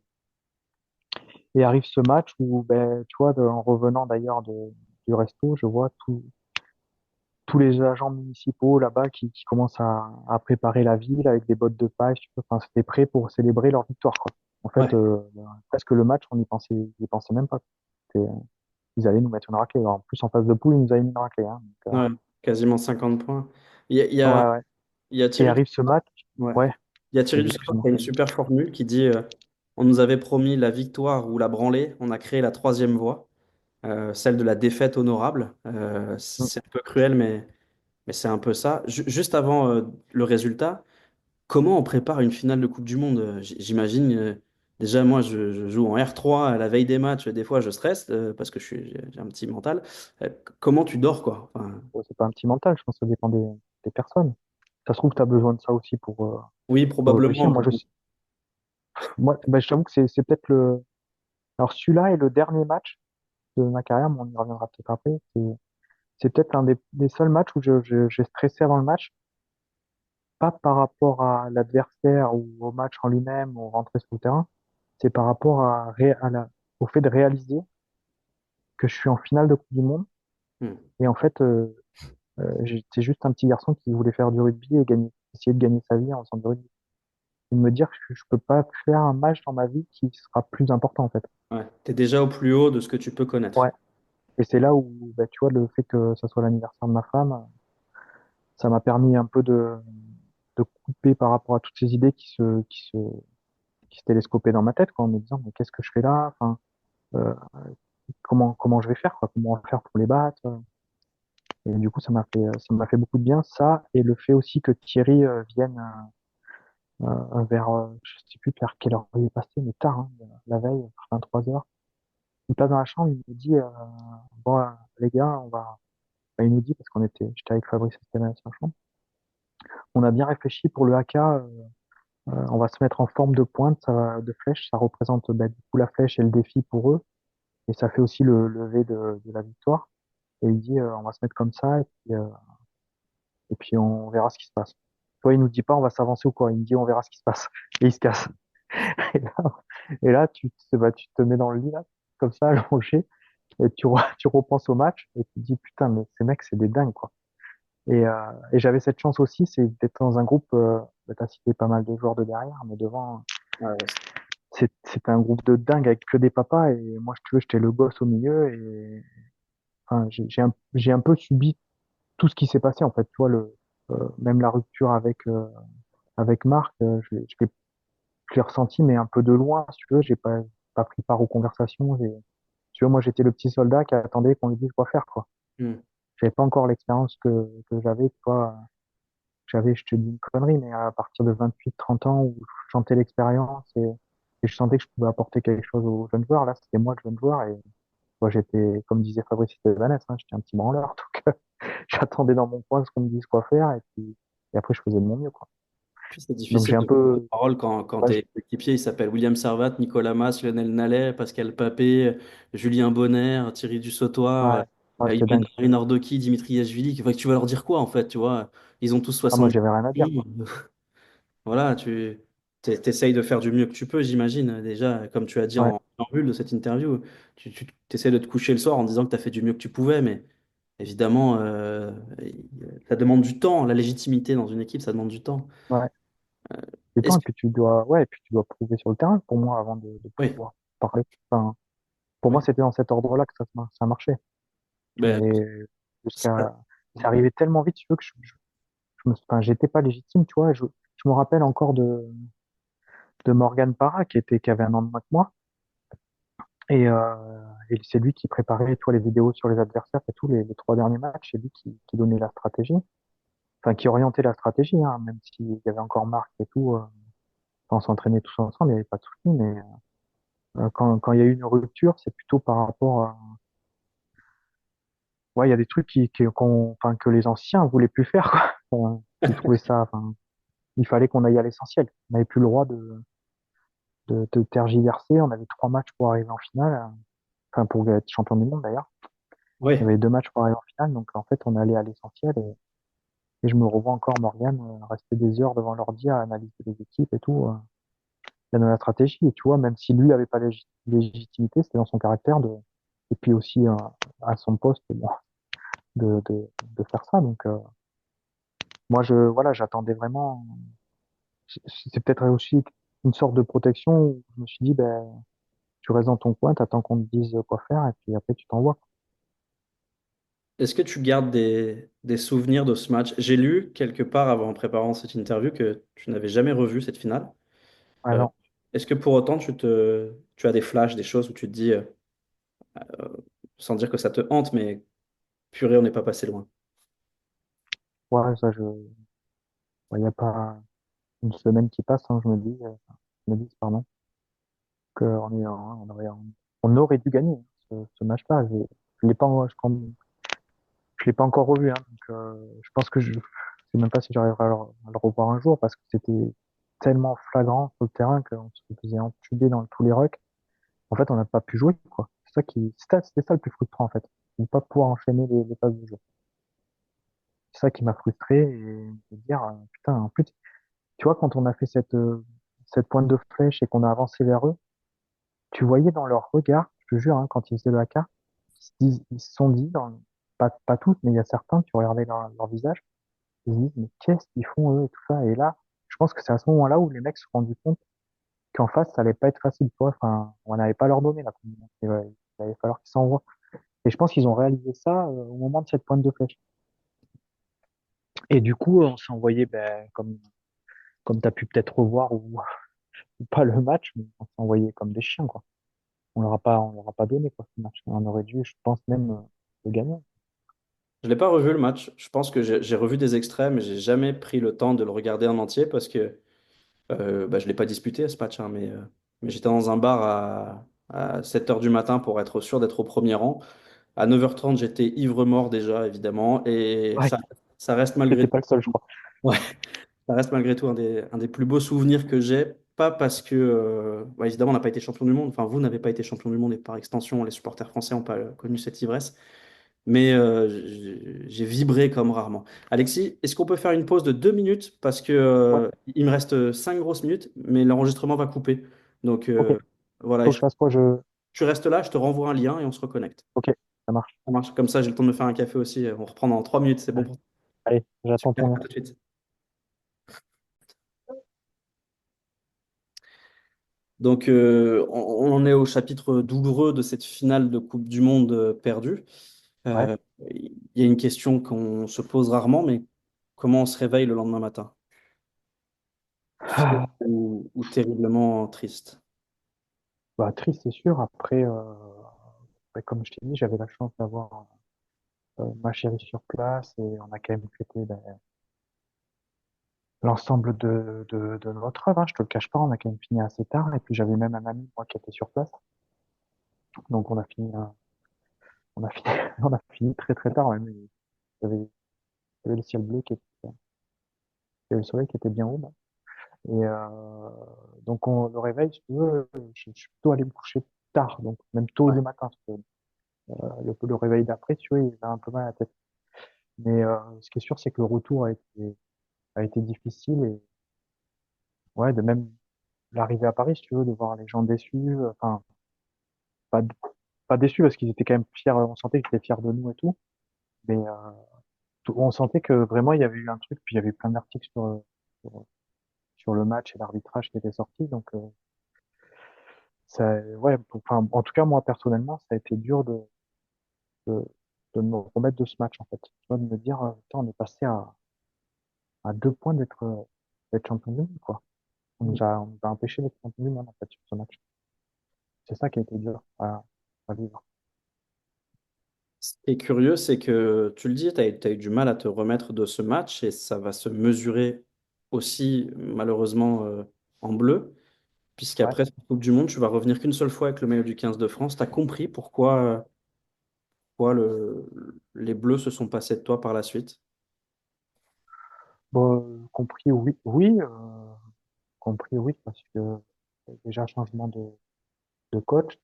Et arrive ce match où, ben, tu vois, en revenant d'ailleurs du resto, je vois tous les agents municipaux là-bas qui commencent à préparer la ville avec des bottes de paille, tu vois. Enfin, c'était prêt pour célébrer leur victoire, quoi. En fait, ouais, presque le match, on y pensait même pas. C'était, ils allaient nous mettre une raclée. En plus, en phase de poule, ils nous avaient mis une raclée, hein. Donc, ouais, quasiment 50 points. Il y a, il y ouais, a, ouais. il y a Et Thierry arrive ce match, Ouais. ouais, Il y a Thierry vas-y, Dussopt qui excuse-moi. a une super formule qui dit on nous avait promis la victoire ou la branlée, on a créé la troisième voie, celle de la défaite honorable. Mm. C'est un peu cruel, mais c'est un peu ça. Juste avant le résultat, comment on prépare une finale de Coupe du Monde? J'imagine, déjà, moi, je joue en R3 à la veille des matchs. Des fois, je stresse parce que j'ai un petit mental. Comment tu dors, quoi? Enfin, Bon, c'est pas un petit mental, je pense que ça dépend des personnes. Ça se trouve, tu as besoin de ça aussi oui, pour réussir. probablement. Moi, ben, je t'avoue que c'est peut-être le. Alors, celui-là est le dernier match de ma carrière, mais on y reviendra peut-être après. C'est peut-être un des seuls matchs où j'ai stressé avant le match, pas par rapport à l'adversaire ou au match en lui-même ou rentrer sur le terrain, c'est par rapport au fait de réaliser que je suis en finale de Coupe du Monde. Hmm. Et en fait, j'étais juste un petit garçon qui voulait faire du rugby et essayer de gagner sa vie en faisant du rugby. Et de me dire que je peux pas faire un match dans ma vie qui sera plus important, en fait. Ouais. Tu es déjà au plus haut de ce que tu peux connaître. Ouais. Et c'est là où, bah, tu vois, le fait que ça soit l'anniversaire de ma femme, ça m'a permis un peu de couper par rapport à toutes ces idées qui se télescopaient dans ma tête, quoi, en me disant, mais qu'est-ce que je fais là? Enfin, euh, comment je vais faire, quoi? Comment on va faire pour les battre? Et du coup, ça m'a fait beaucoup de bien, ça, et le fait aussi que Thierry vienne vers, je sais plus vers quelle heure il est passé, mais tard, hein, la veille, vers 23h. Il passe dans la chambre, il nous dit, bon, les gars, enfin, il nous dit, parce j'étais avec Fabrice et Stéphane sur la chambre, on a bien réfléchi pour le AK, on va se mettre en forme de pointe, de flèche, ça représente bah, du coup la flèche et le défi pour eux, et ça fait aussi le lever de la victoire. Et il dit, on va se mettre comme ça, et puis on verra ce qui se passe. Toi, il nous dit pas on va s'avancer ou quoi, il me dit on verra ce qui se passe. Et il se casse. Et là, tu te mets dans le lit, là, comme ça, allongé, et tu repenses au match, et tu te dis putain, mais ces mecs, c'est des dingues, quoi. Et j'avais cette chance aussi, c'est d'être dans un groupe, bah, t'as cité pas mal de joueurs de derrière, mais devant, Ouais, ouais. c'était un groupe de dingues avec que des papas, et moi, si tu veux, j'étais le gosse au milieu, et enfin, j'ai un peu subi tout ce qui s'est passé, en fait, tu vois, même la rupture avec Marc, je l'ai ressenti, mais un peu de loin, si tu veux, j'ai pas pris part aux conversations. Tu vois, moi, j'étais le petit soldat qui attendait qu'on lui dise quoi faire, quoi. Hmm. J'avais pas encore l'expérience que j'avais, toi. Je te dis une connerie, mais à partir de 28, 30 ans, où je sentais l'expérience et je sentais que je pouvais apporter quelque chose aux jeunes joueurs, là, c'était moi le jeune joueur, et moi, j'étais, comme disait Fabrice Estebanès, hein, j'étais un petit branleur, donc j'attendais dans mon coin ce qu'on me dise quoi faire, et après, je faisais de mon mieux, quoi. Puis c'est Donc, difficile j'ai un de prendre la peu, parole quand ouais, tes équipiers ils s'appellent William Servat, Nicolas Mas, Lionel Nallet, Pascal Papé, Julien Bonner, Thierry ouais, Dussautoir, ouais, c'était Ivan dingue. Rinardoki, Dimitri Yachvili. Enfin, tu vas leur dire quoi en fait, tu vois? Ils ont tous Ah, moi, 70 j'avais rien à dire, ans. quoi. Voilà, t'essayes de faire du mieux que tu peux, j'imagine. Déjà, comme tu as dit Ouais, en bulle de cette interview, tu essaies de te coucher le soir en disant que tu as fait du mieux que tu pouvais, mais évidemment, ça demande du temps. La légitimité dans une équipe, ça demande du temps. ouais. Et toi, Est-ce et que... puis tu dois prouver sur le terrain pour moi avant de Oui, pouvoir parler. Enfin, pour moi, oui. c'était dans cet ordre-là que ça marchait. Ben, Et ça- c'est arrivé tellement vite, tu veux, que enfin, j'étais pas légitime, tu vois. Je me rappelle encore de Morgan Parra, qui avait un an de moins que moi. Et c'est lui qui préparait, toi, les vidéos sur les adversaires et tout, les 3 derniers matchs. C'est lui qui donnait la stratégie. Enfin, qui orientait la stratégie, hein, même s'il y avait encore Marc et tout. On s'entraînait tous ensemble, il n'y avait pas de souci, mais quand il y a eu une rupture, c'est plutôt par rapport à... Ouais, il y a des trucs enfin, que les anciens voulaient plus faire, quoi. Ils trouvaient ça... Enfin, il fallait qu'on aille à l'essentiel. On n'avait plus le droit de tergiverser. On avait 3 matchs pour arriver en finale. Enfin, pour être champion du monde, d'ailleurs. Il y oui. avait 2 matchs pour arriver en finale. Donc, en fait, on allait à l'essentiel. Et je me revois encore Morgan rester des heures devant l'ordi à analyser les équipes et tout. Dans la stratégie. Et tu vois, même si lui avait pas de légitimité, c'était dans son caractère et puis aussi à son poste, bon, de faire ça. Donc, moi, voilà, j'attendais vraiment. C'est peut-être aussi une sorte de protection où je me suis dit, ben, tu restes dans ton coin, t'attends qu'on te dise quoi faire, et puis après, tu t'envoies. Est-ce que tu gardes des souvenirs de ce match? J'ai lu quelque part avant en préparant cette interview que tu n'avais jamais revu cette finale. Euh, Alors, Est-ce que pour autant tu as des flashs, des choses où tu te dis, sans dire que ça te hante, mais purée, on n'est pas passé loin. ouais, ça, il n'y a pas une semaine qui passe, hein, je me dis, pardon, on aurait dû gagner ce match-là. Je l'ai pas, je l'ai pas encore revu, hein, donc je pense que je sais même pas si j'arriverai à le revoir un jour parce que c'était tellement flagrant sur le terrain qu'on se faisait entuber dans tous les rucks. En fait, on n'a pas pu jouer, quoi. C'était ça le plus frustrant, en fait. De ne pas pouvoir enchaîner les phases du jeu. C'est ça qui m'a frustré et de dire, putain, en plus, tu vois, quand on a fait cette pointe de flèche et qu'on a avancé vers eux, tu voyais dans leur regard, je te jure, hein, quand ils faisaient le haka, ils se sont dit, pas toutes, mais il y a certains, tu regardais leur visage, ils se disent, mais qu'est-ce qu'ils font eux et tout ça. Et là, je pense que c'est à ce moment-là où les mecs se sont rendus compte qu'en face, ça allait pas être facile, tu vois. Enfin, on n'allait pas leur donner la combinaison. Et ouais, il allait falloir qu'ils s'envoient. Et je pense qu'ils ont réalisé ça au moment de cette pointe de flèche. Et du coup, on s'est envoyé, ben, comme tu as pu peut-être revoir ou pas le match, mais on s'est envoyé comme des chiens, quoi. On leur a pas donné, quoi, ce match. On aurait dû, je pense même, le gagner. Je l'ai pas revu le match. Je pense que j'ai revu des extraits, mais j'ai jamais pris le temps de le regarder en entier parce que bah, je l'ai pas disputé ce match, hein, mais j'étais dans un bar à 7 heures du matin pour être sûr d'être au premier rang. À 9h30, j'étais ivre-mort déjà, évidemment, et Ouais, ça reste malgré t'étais tout, pas le seul, je crois. ouais, ça reste malgré tout un des plus beaux souvenirs que j'ai. Pas parce que, bah, évidemment, on n'a pas été champion du monde. Enfin, vous n'avez pas été champion du monde et par extension, les supporters français n'ont pas connu cette ivresse. Mais j'ai vibré comme rarement. Alexis, est-ce qu'on peut faire une pause de 2 minutes? Parce que Ouais, il me reste 5 grosses minutes, mais l'enregistrement va couper. Donc ok. voilà, Faut que je fasse quoi? tu restes là, je te renvoie un lien et on se reconnecte. Ok, ça marche. Ça marche. Comme ça, j'ai le temps de me faire un café aussi. On reprend dans 3 minutes, c'est bon Ouais. pour toi. Allez, j'attends Super, ton à lien. tout de suite. Donc, on en est au chapitre douloureux de cette finale de Coupe du Monde perdue. Ouais. Il y a une question qu'on se pose rarement, mais comment on se réveille le lendemain matin? Fier Ah, ou terriblement triste? bah, triste, c'est sûr. Après, ouais, comme je t'ai dit, j'avais la chance d'avoir ma chérie sur place et on a quand même fêté ben, l'ensemble de notre œuvre, hein, je te le cache pas, on a quand même fini assez tard. Et puis j'avais même un ami, moi, qui était sur place. Donc on a fini, on a fini très très tard. Même. Il y avait le ciel bleu il y avait le soleil qui était bien haut. Là. Et donc le réveil, si tu veux, je suis plutôt allé me coucher tard, donc même tôt Ouais. le matin. Parce que, le réveil d'après, tu vois, il a un peu mal à la tête. Mais ce qui est sûr, c'est que le retour a été difficile et ouais, de même l'arrivée à Paris, si tu veux, de voir les gens déçus, enfin pas pas déçus parce qu'ils étaient quand même fiers, on sentait qu'ils étaient fiers de nous et tout, mais on sentait que vraiment il y avait eu un truc, puis il y avait eu plein d'articles sur, sur le match et l'arbitrage qui était sorti, donc ça, ouais, enfin en tout cas moi personnellement, ça a été dur de, de me remettre de ce match en fait, tu vois, de me dire, putain, on est passé à 2 points d'être champion du monde, quoi. On nous a empêché d'être champion du monde en fait sur ce match. C'est ça qui a été dur à vivre. Ce qui est curieux, c'est que tu le dis, tu as eu du mal à te remettre de ce match et ça va se mesurer aussi, malheureusement, en bleu, Ouais. puisqu'après cette Coupe du Monde, tu vas revenir qu'une seule fois avec le maillot du 15 de France. Tu as compris pourquoi les Bleus se sont passés de toi par la suite? Bon, compris, oui, oui, compris, oui, parce que déjà changement de coach,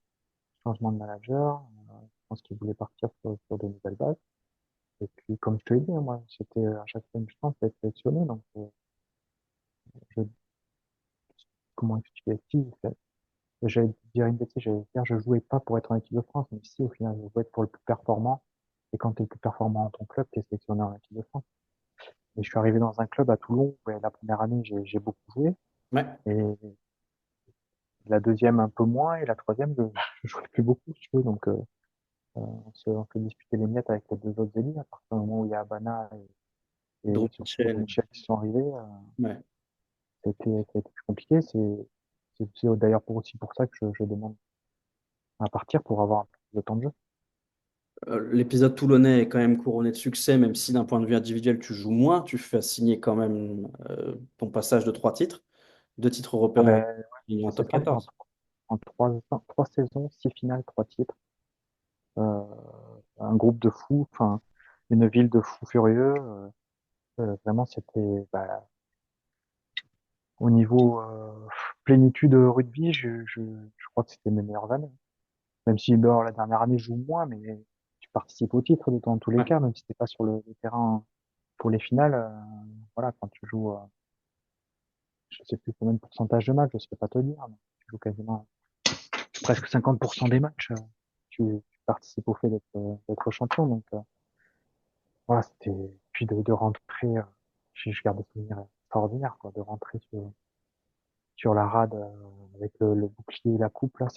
changement de manager, je pense qu'il voulait partir sur de nouvelles bases. Et puis, comme je te l'ai dit, hein, moi, c'était à chaque fois une chance d'être sélectionné, donc je, comment expliquer, si, j'allais dire une bêtise, j'allais dire, je jouais pas pour être en équipe de France, mais si, au final, je jouais pour le plus performant. Et quand tu es le plus performant dans ton club, tu es sélectionné en équipe de France. Et je suis arrivé dans un club à Toulon, où la première année, j'ai beaucoup joué. Ouais. Et la deuxième, un peu moins. Et la troisième, je jouais plus beaucoup, si tu veux. Donc, on se disputer les miettes avec les deux autres élites. À partir du moment où il y a Habana et Donc, surtout Michel, Michel qui sont arrivés, ouais. ça a été plus compliqué. C'est d'ailleurs aussi pour ça que je demande à partir pour avoir un peu plus de temps de jeu. L'épisode toulonnais est quand même couronné de succès, même si d'un point de vue individuel, tu joues moins. Tu fais signer quand même ton passage de 3 titres, 2 titres Ah européens ben, et un c'est top ça, 14. en trois saisons, 6 finales, 3 titres, euh, un groupe de fous, enfin, une ville de fous furieux. Vraiment, c'était au niveau plénitude rugby, je crois que c'était mes meilleures années. Même si bon, la dernière année, je joue moins, mais tu participes au titre dans tous les Ouais. cas, même si t'es pas sur le terrain pour les finales. Voilà, quand tu joues, je sais plus combien de pourcentage de match, je sais pas te dire, mais tu joues quasiment. presque 50% des matchs, tu participes au fait d'être champion. Donc, voilà, puis de rentrer, je garde des souvenirs extraordinaires, quoi, de rentrer sur la rade avec le bouclier et la coupe, là,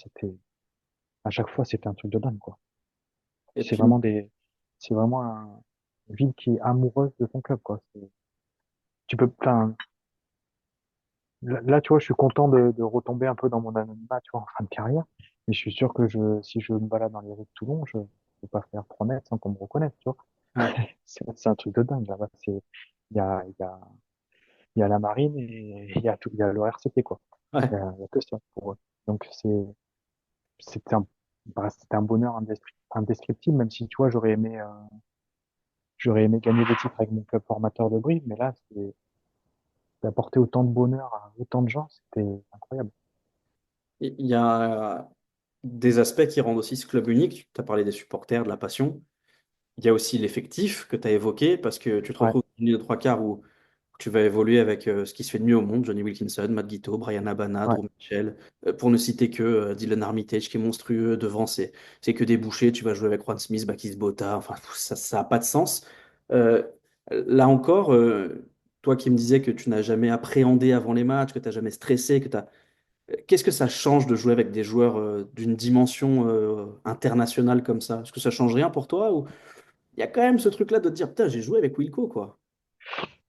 à chaque fois, c'était un truc de dingue, quoi. Et C'est puis, vraiment c'est vraiment une ville qui est amoureuse de son club, quoi. Enfin, là, tu vois, je suis content de retomber un peu dans mon anonymat, tu vois, en fin de carrière. Mais je suis sûr que si je me balade dans les rues de Toulon, je ne peux pas faire 3 mètres sans qu'on me reconnaisse, tu vois. ouais, C'est un truc de dingue, là-bas. Il y a la marine et il y a le RCT, quoi. ouais. Il y a que ça pour eux. Donc, c'était c'était un bonheur indescriptible, même si, tu vois, j'aurais aimé gagner des titres avec mon club formateur de Brive, mais là, d'apporter autant de bonheur à autant de gens, c'était incroyable. Il y a des aspects qui rendent aussi ce club unique. Tu as parlé des supporters, de la passion. Il y a aussi l'effectif que tu as évoqué, parce que tu te Ouais, retrouves dans une ligne de trois quarts où tu vas évoluer avec ce qui se fait de mieux au monde, Johnny Wilkinson, Matt Guito, Brian Abana, ouais, Drew Mitchell, pour ne citer que Dylan Armitage qui est monstrueux devant, c'est que des bouchées, tu vas jouer avec Juan Smith, Bakis Bota, enfin ça n'a pas de sens. Euh, Là encore, toi qui me disais que tu n'as jamais appréhendé avant les matchs, que tu n'as jamais stressé, qu'est-ce que ça change de jouer avec des joueurs d'une dimension internationale comme ça? Est-ce que ça change rien pour toi ou il y a quand même ce truc-là de te dire, putain, j'ai joué avec Wilco, quoi.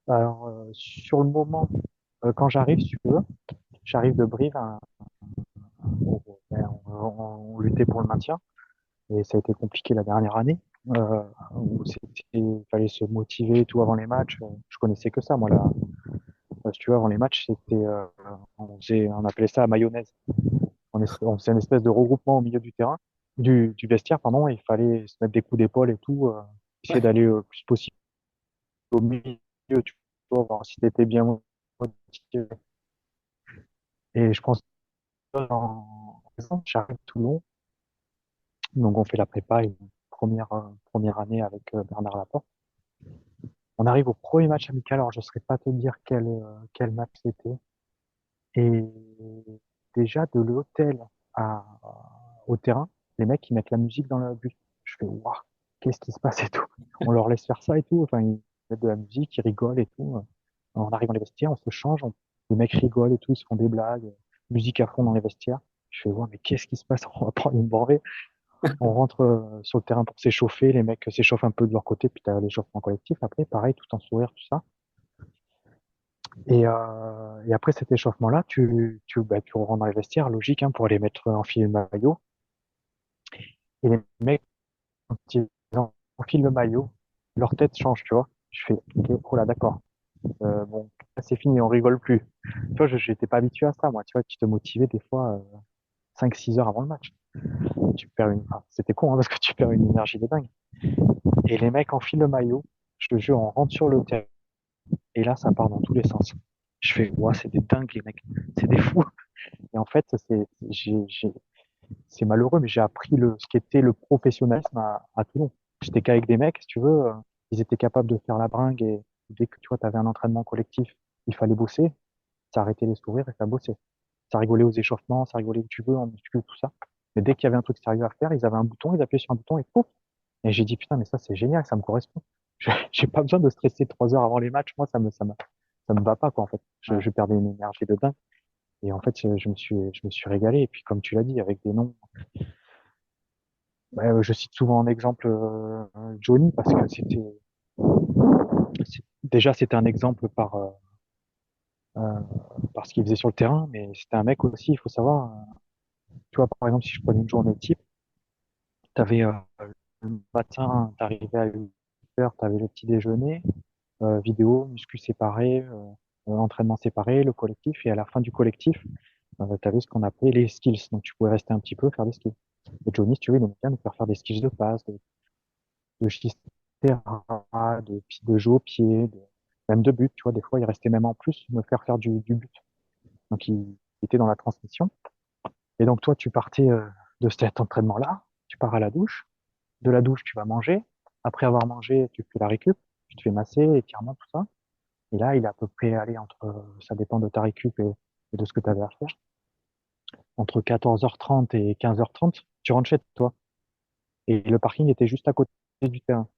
alors, sur le moment, quand j'arrive, si tu veux, j'arrive de Brive, on luttait pour le maintien, et ça a été compliqué la dernière année, où il fallait se motiver et tout avant les matchs. Je connaissais que ça, moi, là. Si tu veux, avant les matchs, on appelait ça mayonnaise. On faisait une espèce de regroupement au milieu du terrain, du vestiaire, pardon, et il fallait se mettre des coups d'épaule et tout, essayer Ouais. d'aller le plus possible au milieu, tu vois, voir si t'étais bien motivé. Et je pense en j'arrive à Toulon, donc on fait la prépa, et première année avec Bernard Laporte. On arrive au premier match amical, alors je ne saurais pas te dire quel match c'était. Et déjà de l'hôtel à, au terrain, les mecs ils mettent la musique dans le bus. Je fais waouh, qu'est-ce qui se passe et tout. On leur laisse faire ça et tout. Enfin, ils mettent de la musique, ils rigolent et tout. On arrive dans les vestiaires, on se change, les mecs rigolent et tout, ils se font des blagues, musique à fond dans les vestiaires. Je fais waouh, mais qu'est-ce qui se passe? On va prendre une branlée. On rentre sur le terrain pour s'échauffer, les mecs s'échauffent un peu de leur côté, puis t'as l'échauffement collectif. Après, pareil, tout en sourire, tout ça. Et après cet échauffement-là, tu rentres dans les vestiaires, logique, hein, pour aller mettre enfiler le maillot. Et les mecs, quand ils enfilent le maillot, leur tête change, tu vois. Je fais, ok, oh là, d'accord. Bon, c'est fini, on rigole plus. Tu vois, je n'étais pas habitué à ça, moi. Tu vois, tu te motivais des fois 5-6 heures avant le match. C'était con, hein, parce que tu perds une énergie de dingue. Et les mecs enfilent le maillot, je te jure, on rentre sur le terrain. Et là, ça part dans tous les sens. Je fais, ouais, c'est des dingues, les mecs. C'est des fous. Et en fait, c'est malheureux, mais j'ai appris ce qu'était le professionnalisme à Toulon. J'étais qu'avec des mecs, si tu veux, ils étaient capables de faire la bringue et dès que tu vois, tu avais un entraînement collectif, il fallait bosser, ça arrêtait les sourires et ça bossait. Ça rigolait aux échauffements, ça rigolait où tu veux, en muscu, tout ça. Mais dès qu'il y avait un truc sérieux à faire, ils avaient un bouton, ils appuyaient sur un bouton et pouf. Et j'ai dit, putain, mais ça, c'est génial, ça me correspond. J'ai pas besoin de stresser 3 heures avant les matchs. Moi, ça me va pas, quoi, en fait. Ouais. Je perdais une énergie de dingue. Et en fait, je me suis régalé. Et puis, comme tu l'as dit, avec des noms, je cite souvent en exemple Johnny parce que déjà c'était un exemple euh, par ce qu'il faisait sur le terrain, mais c'était un mec aussi. Il faut savoir, tu vois, par exemple, si je prenais une journée type, t'avais le matin, t'arrivais à 8 heures, t'avais le petit déjeuner, vidéo, muscu séparé, entraînement séparé, le collectif, et à la fin du collectif, t'avais ce qu'on appelait les skills. Donc tu pouvais rester un petit peu faire des skills. Et Johnny, si tu veux, il aimait bien nous faire des skills de passe, de Chistera, de jeu au pied, même de but, tu vois, des fois, il restait même en plus me faire du but. Donc, il était dans la transmission. Et donc, toi, tu partais de cet entraînement-là, tu pars à la douche. De la douche, tu vas manger. Après avoir mangé, tu fais la récup, tu te fais masser, étirement, tout ça. Et là, il est à peu près allé ça dépend de ta récup et de ce que tu avais à faire, entre 14h30 et 15h30, tu rentres chez toi. Et le parking était juste à côté du terrain.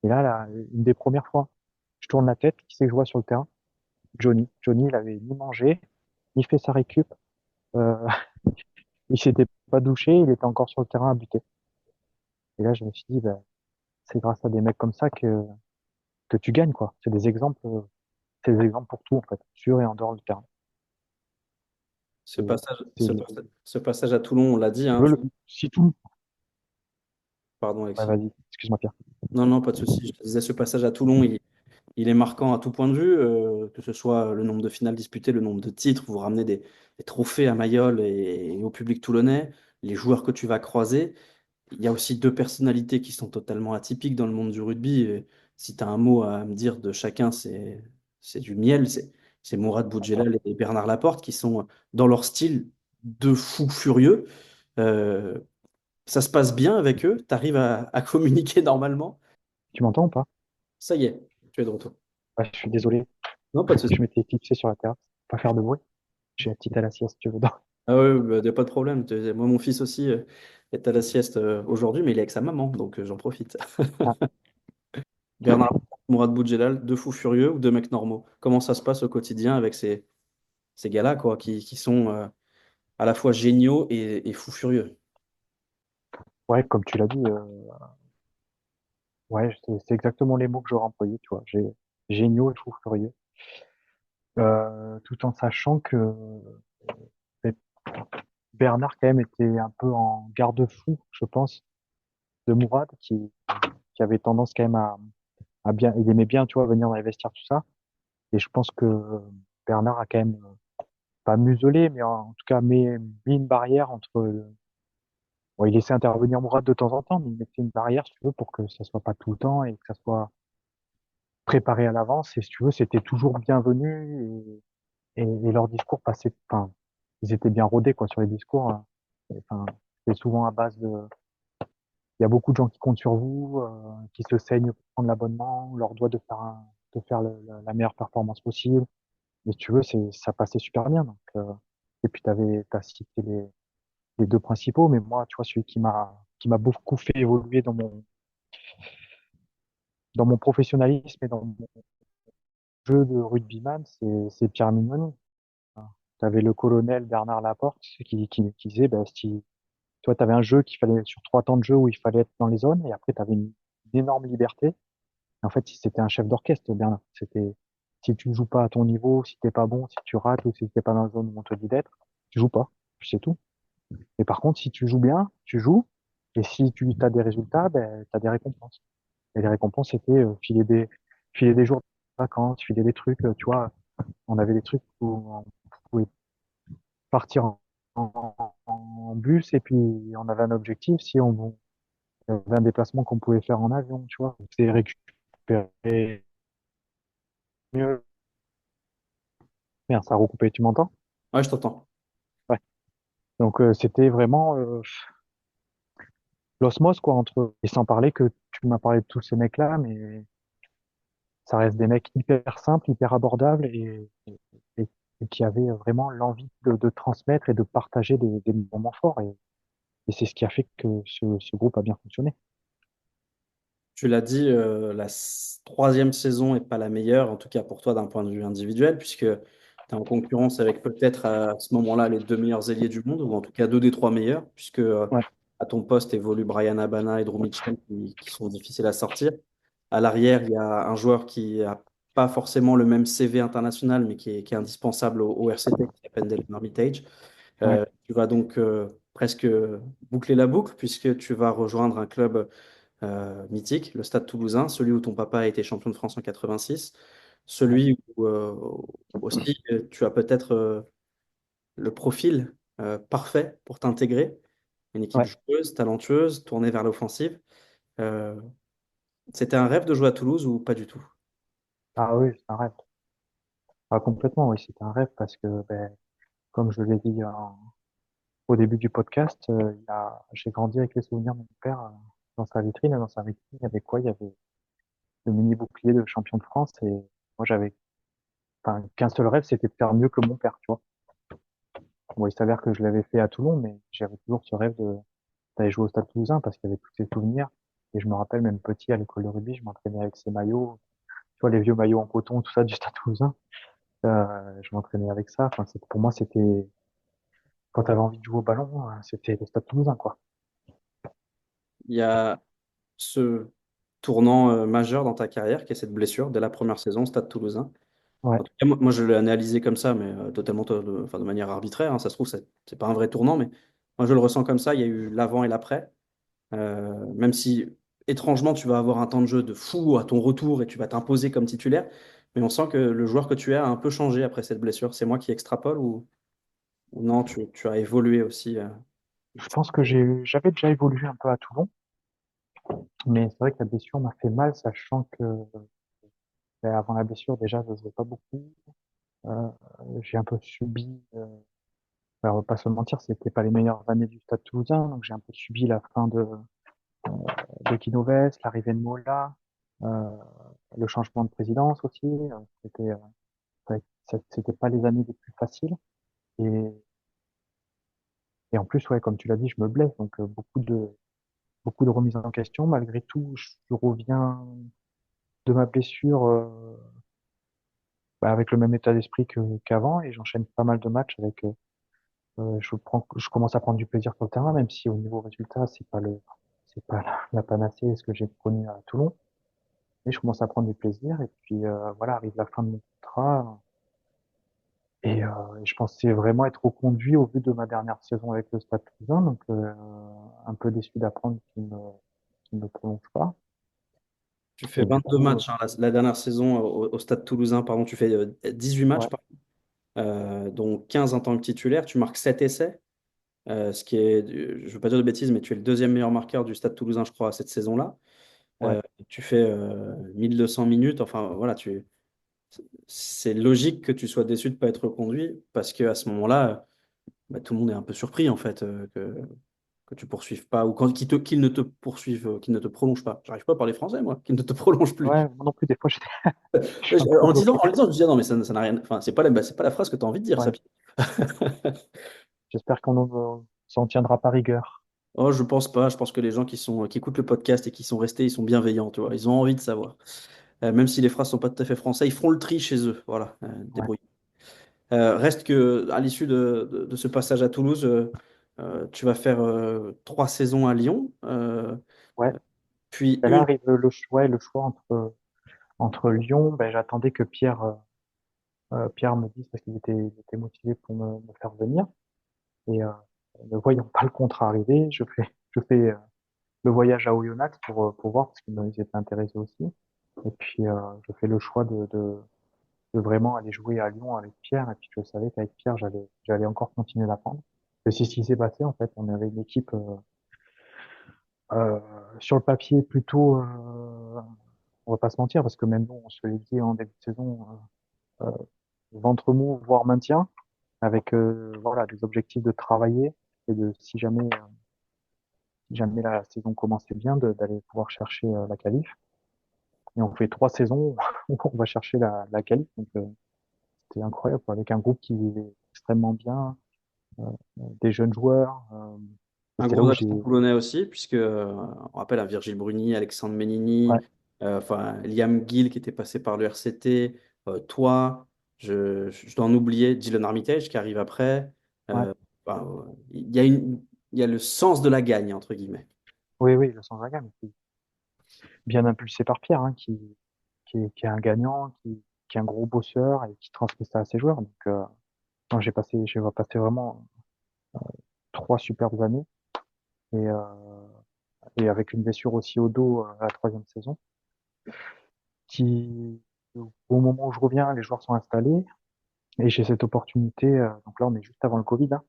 Et là, une des premières fois, je tourne la tête, qui c'est que je vois sur le terrain? Johnny. Johnny, il avait ni mangé, ni fait sa récup. Euh, il s'était pas douché, il était encore sur le terrain à buter. Et là, je me suis dit, ben, c'est grâce à des mecs comme ça que tu gagnes, quoi. C'est des exemples pour tout, en fait, sur et en dehors du terrain. Ce Et passage, c'est ce passage à Toulon, on l'a dit, tu hein, veux, si tout, pardon ouais, Alexis. vas-y, excuse-moi, Pierre. Non, non, pas de souci. Je te disais, ce passage à Toulon, il est marquant à tout point de vue, que ce soit le nombre de finales disputées, le nombre de titres, vous ramenez des trophées à Mayol et au public toulonnais, les joueurs que tu vas croiser. Il y a aussi deux personnalités qui sont totalement atypiques dans le monde du rugby. Et si tu as un mot à me dire de chacun, c'est du miel. C'est Mourad Boudjelal et Bernard Laporte qui sont dans leur style de fous furieux. Euh, Ça se passe bien avec eux, tu arrives à communiquer normalement. Tu m'entends ou pas? Ça y est, tu es de retour. Ouais, je suis désolé, Non, pas de souci. je m'étais éclipsé sur la terrasse. Pas faire de bruit. J'ai la petite à la sieste, tu veux. Ah ouais, il n'y a pas de problème. Moi, mon fils aussi est à la sieste aujourd'hui, mais il est avec sa maman, donc j'en profite. Ah, Bernard, Mourad Boudjelal, deux fous furieux ou deux mecs normaux? Comment ça se passe au quotidien avec ces gars-là, quoi, qui sont à la fois géniaux et fous furieux? ouais, comme tu l'as dit, ouais, c'est exactement les mots que j'aurais employés, tu vois. J'ai géniaux et fou furieux. Tout en sachant que Bernard, quand même, était un peu en garde-fou, je pense, de Mourad, qui avait tendance quand même à bien, il aimait bien, tu vois, venir dans les vestiaires, tout ça. Et je pense que Bernard a quand même, pas muselé, mais en tout cas, mis une barrière entre, bon, il laissait intervenir Mourad de temps en temps, mais il mettait une barrière, si tu veux, pour que ça soit pas tout le temps et que ça soit préparé à l'avance. Et si tu veux, c'était toujours bienvenu et leurs discours passaient, enfin, ils étaient bien rodés, quoi, sur les discours. Enfin, c'était souvent à base de, il y a beaucoup de gens qui comptent sur vous, qui se saignent pour prendre l'abonnement, on leur doit de faire la meilleure performance possible. Mais si tu veux, ça passait super bien. Donc, et puis t'as cité les deux principaux, mais moi, tu vois, celui qui m'a beaucoup fait évoluer dans mon professionnalisme et dans mon jeu de rugbyman, c'est Pierre Mignoni. Tu avais le colonel Bernard Laporte qui disait, bah, si, toi, tu avais un jeu qu'il fallait, sur 3 temps de jeu où il fallait être dans les zones, et après, tu avais une énorme liberté. Et en fait, c'était un chef d'orchestre, Bernard. C'était, si tu ne joues pas à ton niveau, si t'es pas bon, si tu rates ou si t'es pas dans la zone où on te dit d'être, tu joues pas. Puis c'est tout. Et par contre, si tu joues bien, tu joues. Et si tu as des résultats, ben, tu as des récompenses. Et les récompenses, c'était filer des jours de vacances, filer des trucs, tu vois. On avait des trucs où on pouvait partir en bus et puis on avait un objectif. Si on il y avait un déplacement qu'on pouvait faire en avion, tu vois. C'est récupérer mieux. Merde, ça a recoupé, tu m'entends? Ouais, je t'entends. Ouais. Donc c'était vraiment l'osmose quoi entre eux. Et sans parler que tu m'as parlé de tous ces mecs-là, mais ça reste des mecs hyper simples, hyper abordables et, et qui avaient vraiment l'envie de transmettre et de partager des moments forts. Et c'est ce qui a fait que ce groupe a bien fonctionné. Tu l'as dit, troisième saison est pas la meilleure, en tout cas pour toi d'un point de vue individuel, puisque tu es en concurrence avec peut-être à ce moment-là les deux meilleurs ailiers du monde, ou en tout cas deux des trois meilleurs, puisque Ouais, à ton poste évoluent Brian Abana et Drew Mitchell qui sont difficiles à sortir. À l'arrière, il y a un joueur qui n'a pas forcément le même CV international, mais qui est indispensable au RCT, qui s'appelle Pendel Armitage. ouais, Tu vas donc presque boucler la boucle, puisque tu vas rejoindre un club mythique, le Stade Toulousain, celui où ton papa a été champion de France en 86, ouais, celui où aussi tu as peut-être le profil parfait pour t'intégrer, une équipe ouais. joueuse, talentueuse, tournée vers l'offensive. Euh, C'était un rêve de jouer à Toulouse ou pas du tout? Ah oui, c'est un rêve. Ah, complètement, oui, c'est un rêve parce que, ben, comme je l'ai dit au début du podcast, j'ai grandi avec les souvenirs de mon père dans sa vitrine. Et dans sa vitrine, il y avait quoi? Il y avait le mini bouclier de champion de France. Et moi, j'avais enfin, qu'un seul rêve, c'était de faire mieux que mon père, tu vois. Bon, il s'avère que je l'avais fait à Toulon, mais j'avais toujours ce rêve d'aller jouer au Stade Toulousain parce qu'il y avait tous ces souvenirs. Et je me rappelle, même petit, à l'école de rugby, je m'entraînais avec ces maillots. Tu vois, les vieux maillots en coton, tout ça, du Stade Toulousain. Je m'entraînais avec ça. Enfin, pour moi, c'était, quand tu avais envie de jouer au ballon, c'était le Stade Toulousain, quoi. Il y a ce tournant majeur dans ta carrière, qui est cette blessure dès la première saison, Stade Toulousain. Ouais. En tout cas, moi, je l'ai analysé comme ça, mais totalement enfin, de manière arbitraire, hein. Ça se trouve, c'est pas un vrai tournant, mais moi, je le ressens comme ça. Il y a eu l'avant et l'après. Même si, étrangement, tu vas avoir un temps de jeu de fou à ton retour et tu vas t'imposer comme titulaire, mais on sent que le joueur que tu es a un peu changé après cette blessure. C'est moi qui extrapole ou non, tu as évolué aussi. Je pense que j'avais déjà évolué un peu à Toulon, mais c'est vrai que la blessure m'a fait mal, sachant que avant la blessure, déjà, je jouais pas beaucoup. Euh, j'ai un peu subi, alors, on va pas se mentir, c'était pas les meilleures années du Stade Toulousain, donc j'ai un peu subi la fin de Guinoves, l'arrivée de Mola, euh, le changement de présidence aussi. Ouais, c'était pas les années les plus faciles. Et, et en plus, ouais, comme tu l'as dit, je me blesse, donc beaucoup de remises en question. Malgré tout, je reviens de ma blessure avec le même état d'esprit qu'avant et j'enchaîne pas mal de matchs avec. Je commence à prendre du plaisir sur le terrain, même si au niveau résultat, c'est pas la panacée, ce que j'ai connu à Toulon. Mais je commence à prendre du plaisir et puis voilà, arrive la fin de mon contrat et je pensais vraiment être reconduit au vu de ma dernière saison avec le Stade Toulousain, donc un peu déçu d'apprendre qu'il ne prolonge pas. Tu fais Et du 22 coup, matchs, hein, la dernière saison au Stade Toulousain, pardon, tu fais 18 matchs, ouais, pardon, dont 15 en tant que titulaire. Tu marques 7 essais, ce qui est, je ne veux pas dire de bêtises, mais tu es le deuxième meilleur marqueur du Stade Toulousain, je crois, cette saison-là. ouais, Tu fais 1200 minutes. Enfin, voilà, c'est logique que tu sois déçu de ne pas être reconduit parce qu'à ce moment-là, bah, tout le monde est un peu surpris, en fait, que tu poursuives pas ou qu'ils ne te poursuivent, qu'ils ne te prolongent pas. J'arrive pas à parler français, moi, qu'ils ne te prolongent plus. ouais, moi non plus, des fois, je suis un peu En bloqué. le disant, je me disais, non, mais ça n'a rien. Enfin, c'est pas la phrase que tu as envie de dire, ça. Ouais, j'espère s'en tiendra pas rigueur. Oh, je pense pas. Je pense que les gens qui écoutent le podcast et qui sont restés, ils sont bienveillants, tu vois. Ils ont envie de savoir. Même si les phrases sont pas tout à fait français, ils feront le tri chez eux. Voilà, Ouais, débrouille. Reste que à l'issue de ce passage à Toulouse, tu vas faire 3 saisons à Lyon, ouais. puis Ben là une. arrive le choix entre Lyon. Ben, j'attendais que Pierre me dise parce il était motivé pour me faire venir. Et ne voyant pas le contrat arriver, je fais le voyage à Oyonnax pour voir parce qu'ils étaient intéressés aussi. Et puis je fais le choix de vraiment aller jouer à Lyon avec Pierre. Et puis je savais qu'avec Pierre, j'allais encore continuer d'apprendre. Et c'est ce qui s'est passé en fait. On avait une équipe euh, sur le papier plutôt, on va pas se mentir parce que même nous, on se le disait en début de saison, euh, ventre mou, voire maintien, avec voilà des objectifs de travailler et de si jamais la saison commençait bien, d'aller pouvoir chercher la qualif. Et on fait 3 saisons où on va chercher la qualif. Donc c'était incroyable quoi, avec un groupe qui vivait extrêmement bien, euh, des jeunes joueurs. Et Un c'est là gros où j'ai atout polonais aussi, puisque on rappelle un Virgile Bruni, Alexandre ouais, Menini, enfin Liam Gill qui était passé par le RCT, toi, je dois en oublier, Dylan Armitage qui arrive après. ouais, Euh, enfin, il y a le sens de la gagne, entre guillemets. oui, le sans mais bien impulsé par Pierre, hein, qui est un gagnant, qui est un gros bosseur et qui transmet ça à ses joueurs. Donc non, j'ai passé vraiment 3 superbes années et, euh, et avec une blessure aussi au dos à la troisième saison, qui au moment où je reviens, les joueurs sont installés et j'ai cette opportunité. Donc là, on est juste avant le Covid, hein.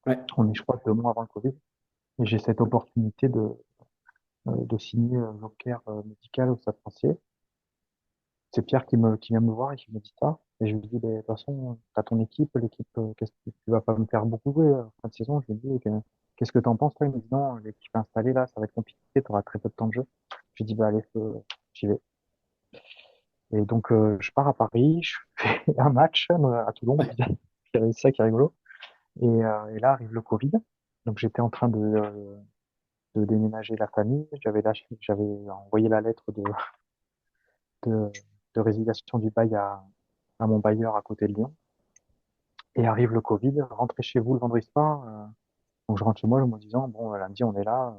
Ouais. On est, je crois, 2 mois avant le Covid, et j'ai cette opportunité de signer un joker médical au Stade Français. C'est Pierre qui vient me voir et qui me dit ça. Et je lui dis, ben, de toute façon, t'as ton équipe, l'équipe, qu'est-ce que tu vas pas me faire beaucoup jouer en fin de saison. Je lui dis, qu'est-ce que t'en penses, toi? Il me dit, non, l'équipe est installée là, ça va être compliqué, t'auras très peu de temps de jeu. Je lui dis, bah, allez, j'y vais. Et donc, je pars à Paris, je fais un match à Toulon, c'est ça qui est rigolo. Et là arrive le Covid. Donc j'étais en train de déménager la famille. J'avais envoyé la lettre de, de résiliation du bail à mon bailleur à côté de Lyon. Et arrive le Covid. Rentrez chez vous le vendredi soir. Donc je rentre chez moi en me disant, bon, lundi on est là.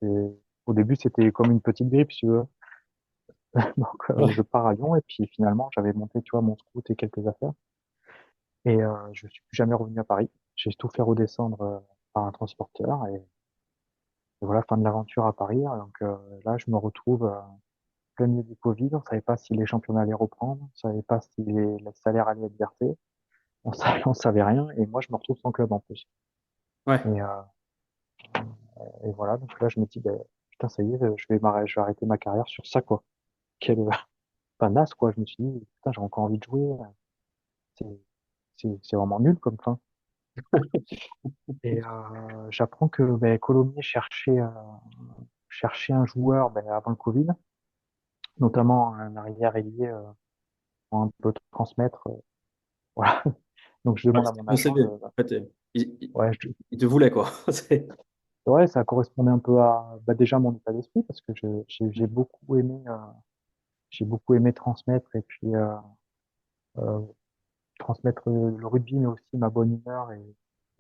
Et au début c'était comme une petite grippe, si tu veux. Donc je Ouais. pars à Lyon et puis finalement j'avais monté, tu vois, mon scout et quelques affaires. Et je suis plus jamais revenu à Paris. J'ai tout fait redescendre par un transporteur. Et voilà, fin de l'aventure à Paris. Donc là, je me retrouve plein milieu du Covid. On savait pas si les championnats allaient reprendre. On savait pas si les salaires allaient être versés. On savait rien. Et moi, je me retrouve sans club en plus. Ouais. Et, euh, et voilà, donc là, je me dis, ben, putain, ça y est, je vais arrêter ma carrière sur ça, quoi. Quel, pas naze, quoi. Je me suis dit, putain, j'ai encore envie de jouer. C'est, c'est vraiment nul comme fin. Et j'apprends que ben, Colomiers cherchait un joueur ben, avant le Covid, notamment un arrière ailier pour un peu transmettre. Voilà. Donc je Ouais, demande à c'était mon ton agent. CV. En fait, Ouais, il te voulait, quoi. ouais, ça correspondait un peu à bah, déjà mon état d'esprit parce que j'ai beaucoup aimé transmettre et puis euh, transmettre le rugby, mais aussi ma bonne humeur et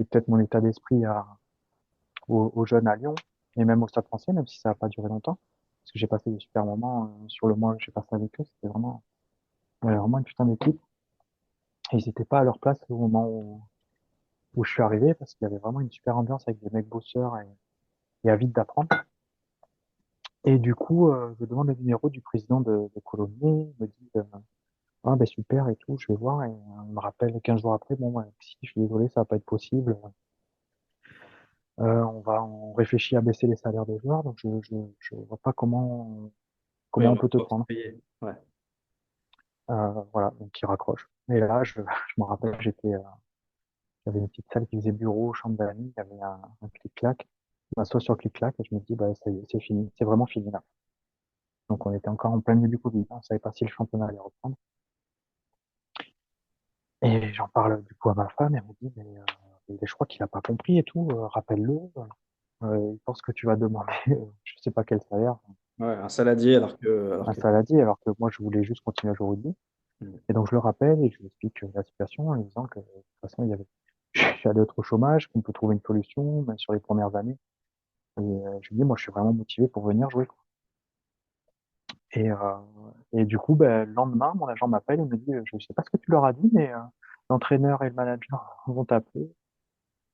peut-être mon état d'esprit aux jeunes à Lyon et même au Stade Français, même si ça n'a pas duré longtemps. Parce que j'ai passé des super moments sur le mois que j'ai passé avec eux. C'était vraiment, ouais, vraiment une putain d'équipe. Et ils n'étaient pas à leur place au moment où je suis arrivé parce qu'il y avait vraiment une super ambiance avec des mecs bosseurs et avides d'apprendre. Et du coup, je demande le numéro du président de Colomiers. Il me dit, ah ben super et tout, je vais voir. Et il me rappelle 15 jours après, bon, ouais, si, je suis désolé, ça va pas être possible. On réfléchit à baisser les salaires des joueurs, donc je vois pas Oui, comment on on va peut te pouvoir te prendre. payer. Ouais. Voilà, donc il raccroche. Et là, je me rappelle, j'avais une petite salle qui faisait bureau, chambre d'amis, il y avait un clic-clac. Je m'assois sur le clic-clac et je me dis, bah, ça y est, c'est fini, c'est vraiment fini là. Donc on était encore en plein milieu du Covid, hein, on savait pas si le championnat allait reprendre. Et j'en parle du coup à ma femme, elle me dit, mais je crois qu'il a pas compris et tout, rappelle-le, il pense que tu vas demander, je sais pas quel salaire, Ouais, un saladier alors un que... saladier, alors que moi je voulais juste continuer à jouer au rugby. Hmm. Et donc je le rappelle et je lui explique la situation en lui disant que de toute façon je suis allé être au chômage, qu'on peut trouver une solution, même sur les premières années. Et je lui dis, moi je suis vraiment motivé pour venir jouer, quoi. Et, euh, et du coup, ben, le lendemain, mon agent m'appelle et me dit, je sais pas ce que tu leur as dit, mais l'entraîneur et le manager vont t'appeler.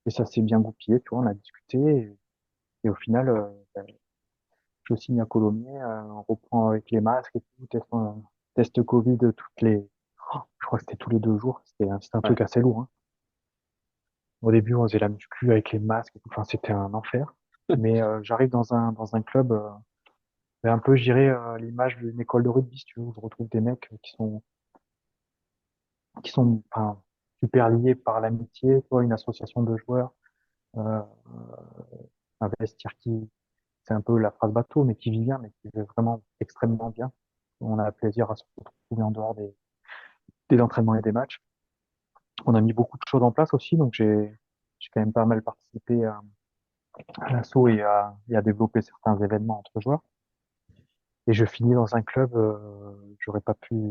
Et ça s'est bien goupillé, tu vois, on a discuté. Et au final, je signe à Colomiers, on reprend avec les masques et tout, test Covid je crois que c'était tous les 2 jours. C'était un Ouais. truc assez lourd, hein. Au début, on faisait la muscu avec les masques et tout. Enfin, c'était un enfer. Mais j'arrive dans un club, un peu, je dirais, l'image d'une école de rugby, si tu veux, où je retrouve des mecs qui sont enfin, super liés par l'amitié, tu vois, une association de joueurs, euh, un vestiaire c'est un peu la phrase bateau, mais qui vit bien, mais qui vit vraiment extrêmement bien. On a plaisir à se retrouver en dehors des entraînements et des matchs. On a mis beaucoup de choses en place aussi, donc j'ai quand même pas mal participé à l'assaut et à développer certains événements entre joueurs. Et je finis dans un club, j'aurais pas pu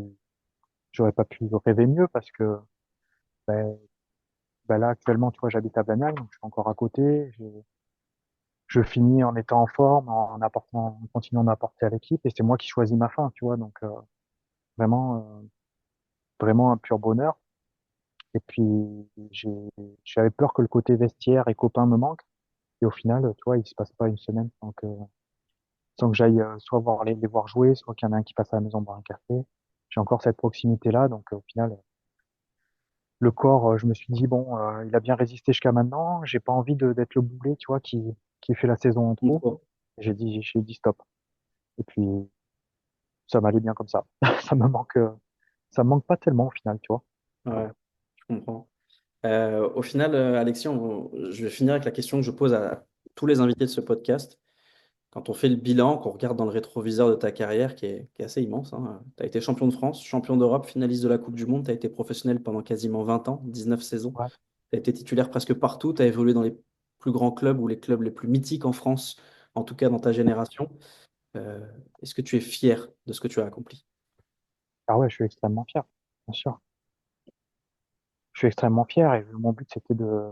rêver mieux parce que ben, là actuellement, tu vois, j'habite à Blagnac, donc je suis encore à côté. Je finis en étant en forme, en continuant d'apporter à l'équipe, et c'est moi qui choisis ma fin, tu vois, donc vraiment, vraiment un pur bonheur. Et puis j'ai, j'avais peur que le côté vestiaire et copains me manque, et au final, tu vois, il se passe pas une semaine sans que j'aille soit les voir jouer, soit qu'il y en a un qui passe à la maison boire un café. J'ai encore cette proximité-là, donc au final, le corps, je me suis dit bon, il a bien résisté jusqu'à maintenant. J'ai pas envie d'être le boulet, tu vois, qui fait la saison en trop. Bon. J'ai dit stop. Et puis ça m'allait bien comme ça. Ça me manque, euh, ça me manque pas tellement au final, tu vois. Ouais, je comprends. Au final, Alexis, je vais finir avec la question que je pose à tous les invités de ce podcast. Quand on fait le bilan, qu'on regarde dans le rétroviseur de ta carrière, qui est assez immense, hein, tu as été champion de France, champion d'Europe, finaliste de la Coupe du Monde, tu as été professionnel pendant quasiment 20 ans, 19 saisons. Ouais, Tu Tu as été titulaire presque partout, tu as évolué dans les plus grands clubs ou les clubs les plus mythiques en France, en tout cas dans ta génération. Euh, Est-ce que tu es fier de ce que tu as accompli? Ah ouais, je suis extrêmement fier, bien sûr. Je suis extrêmement fier et mon but c'était de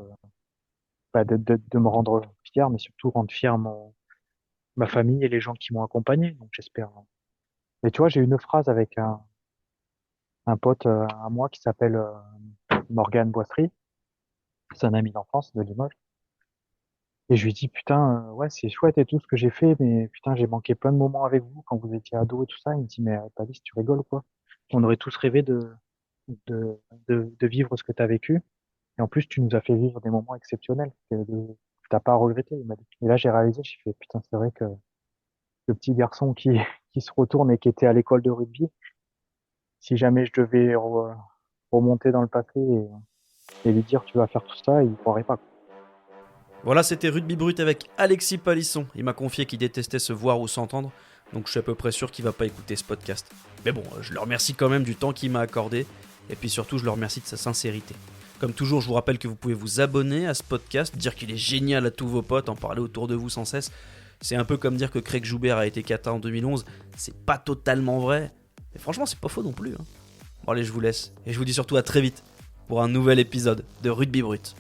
me rendre fier, mais surtout rendre fier ma famille et les gens qui m'ont accompagné. Donc j'espère. Mais tu vois, j'ai une phrase avec un pote à moi qui s'appelle Morgane Boisserie. C'est un ami d'enfance de Limoges. Et je lui dis, putain, ouais, c'est chouette et tout ce que j'ai fait, mais putain, j'ai manqué plein de moments avec vous quand vous étiez ado et tout ça. Il me dit, mais si tu rigoles, ou quoi. On aurait tous rêvé de vivre ce que tu as vécu. Et en plus, tu nous as fait vivre des moments exceptionnels que t'as pas à regretter. Il m'a dit. Et là, j'ai réalisé, j'ai fait, putain, c'est vrai que le petit garçon qui se retourne et qui était à l'école de rugby, si jamais je devais remonter dans le passé et lui dire, tu vas faire tout ça, il croirait pas. Voilà, c'était Rugby Brut avec Alexis Palisson. Il m'a confié qu'il détestait se voir ou s'entendre, donc je suis à peu près sûr qu'il va pas écouter ce podcast. Mais bon, je le remercie quand même du temps qu'il m'a accordé, et puis surtout je le remercie de sa sincérité. Comme toujours, je vous rappelle que vous pouvez vous abonner à ce podcast, dire qu'il est génial à tous vos potes, en parler autour de vous sans cesse. C'est un peu comme dire que Craig Joubert a été cata en 2011, c'est pas totalement vrai, mais franchement c'est pas faux non plus. Bon allez, je vous laisse, et je vous dis surtout à très vite pour un nouvel épisode de Rugby Brut.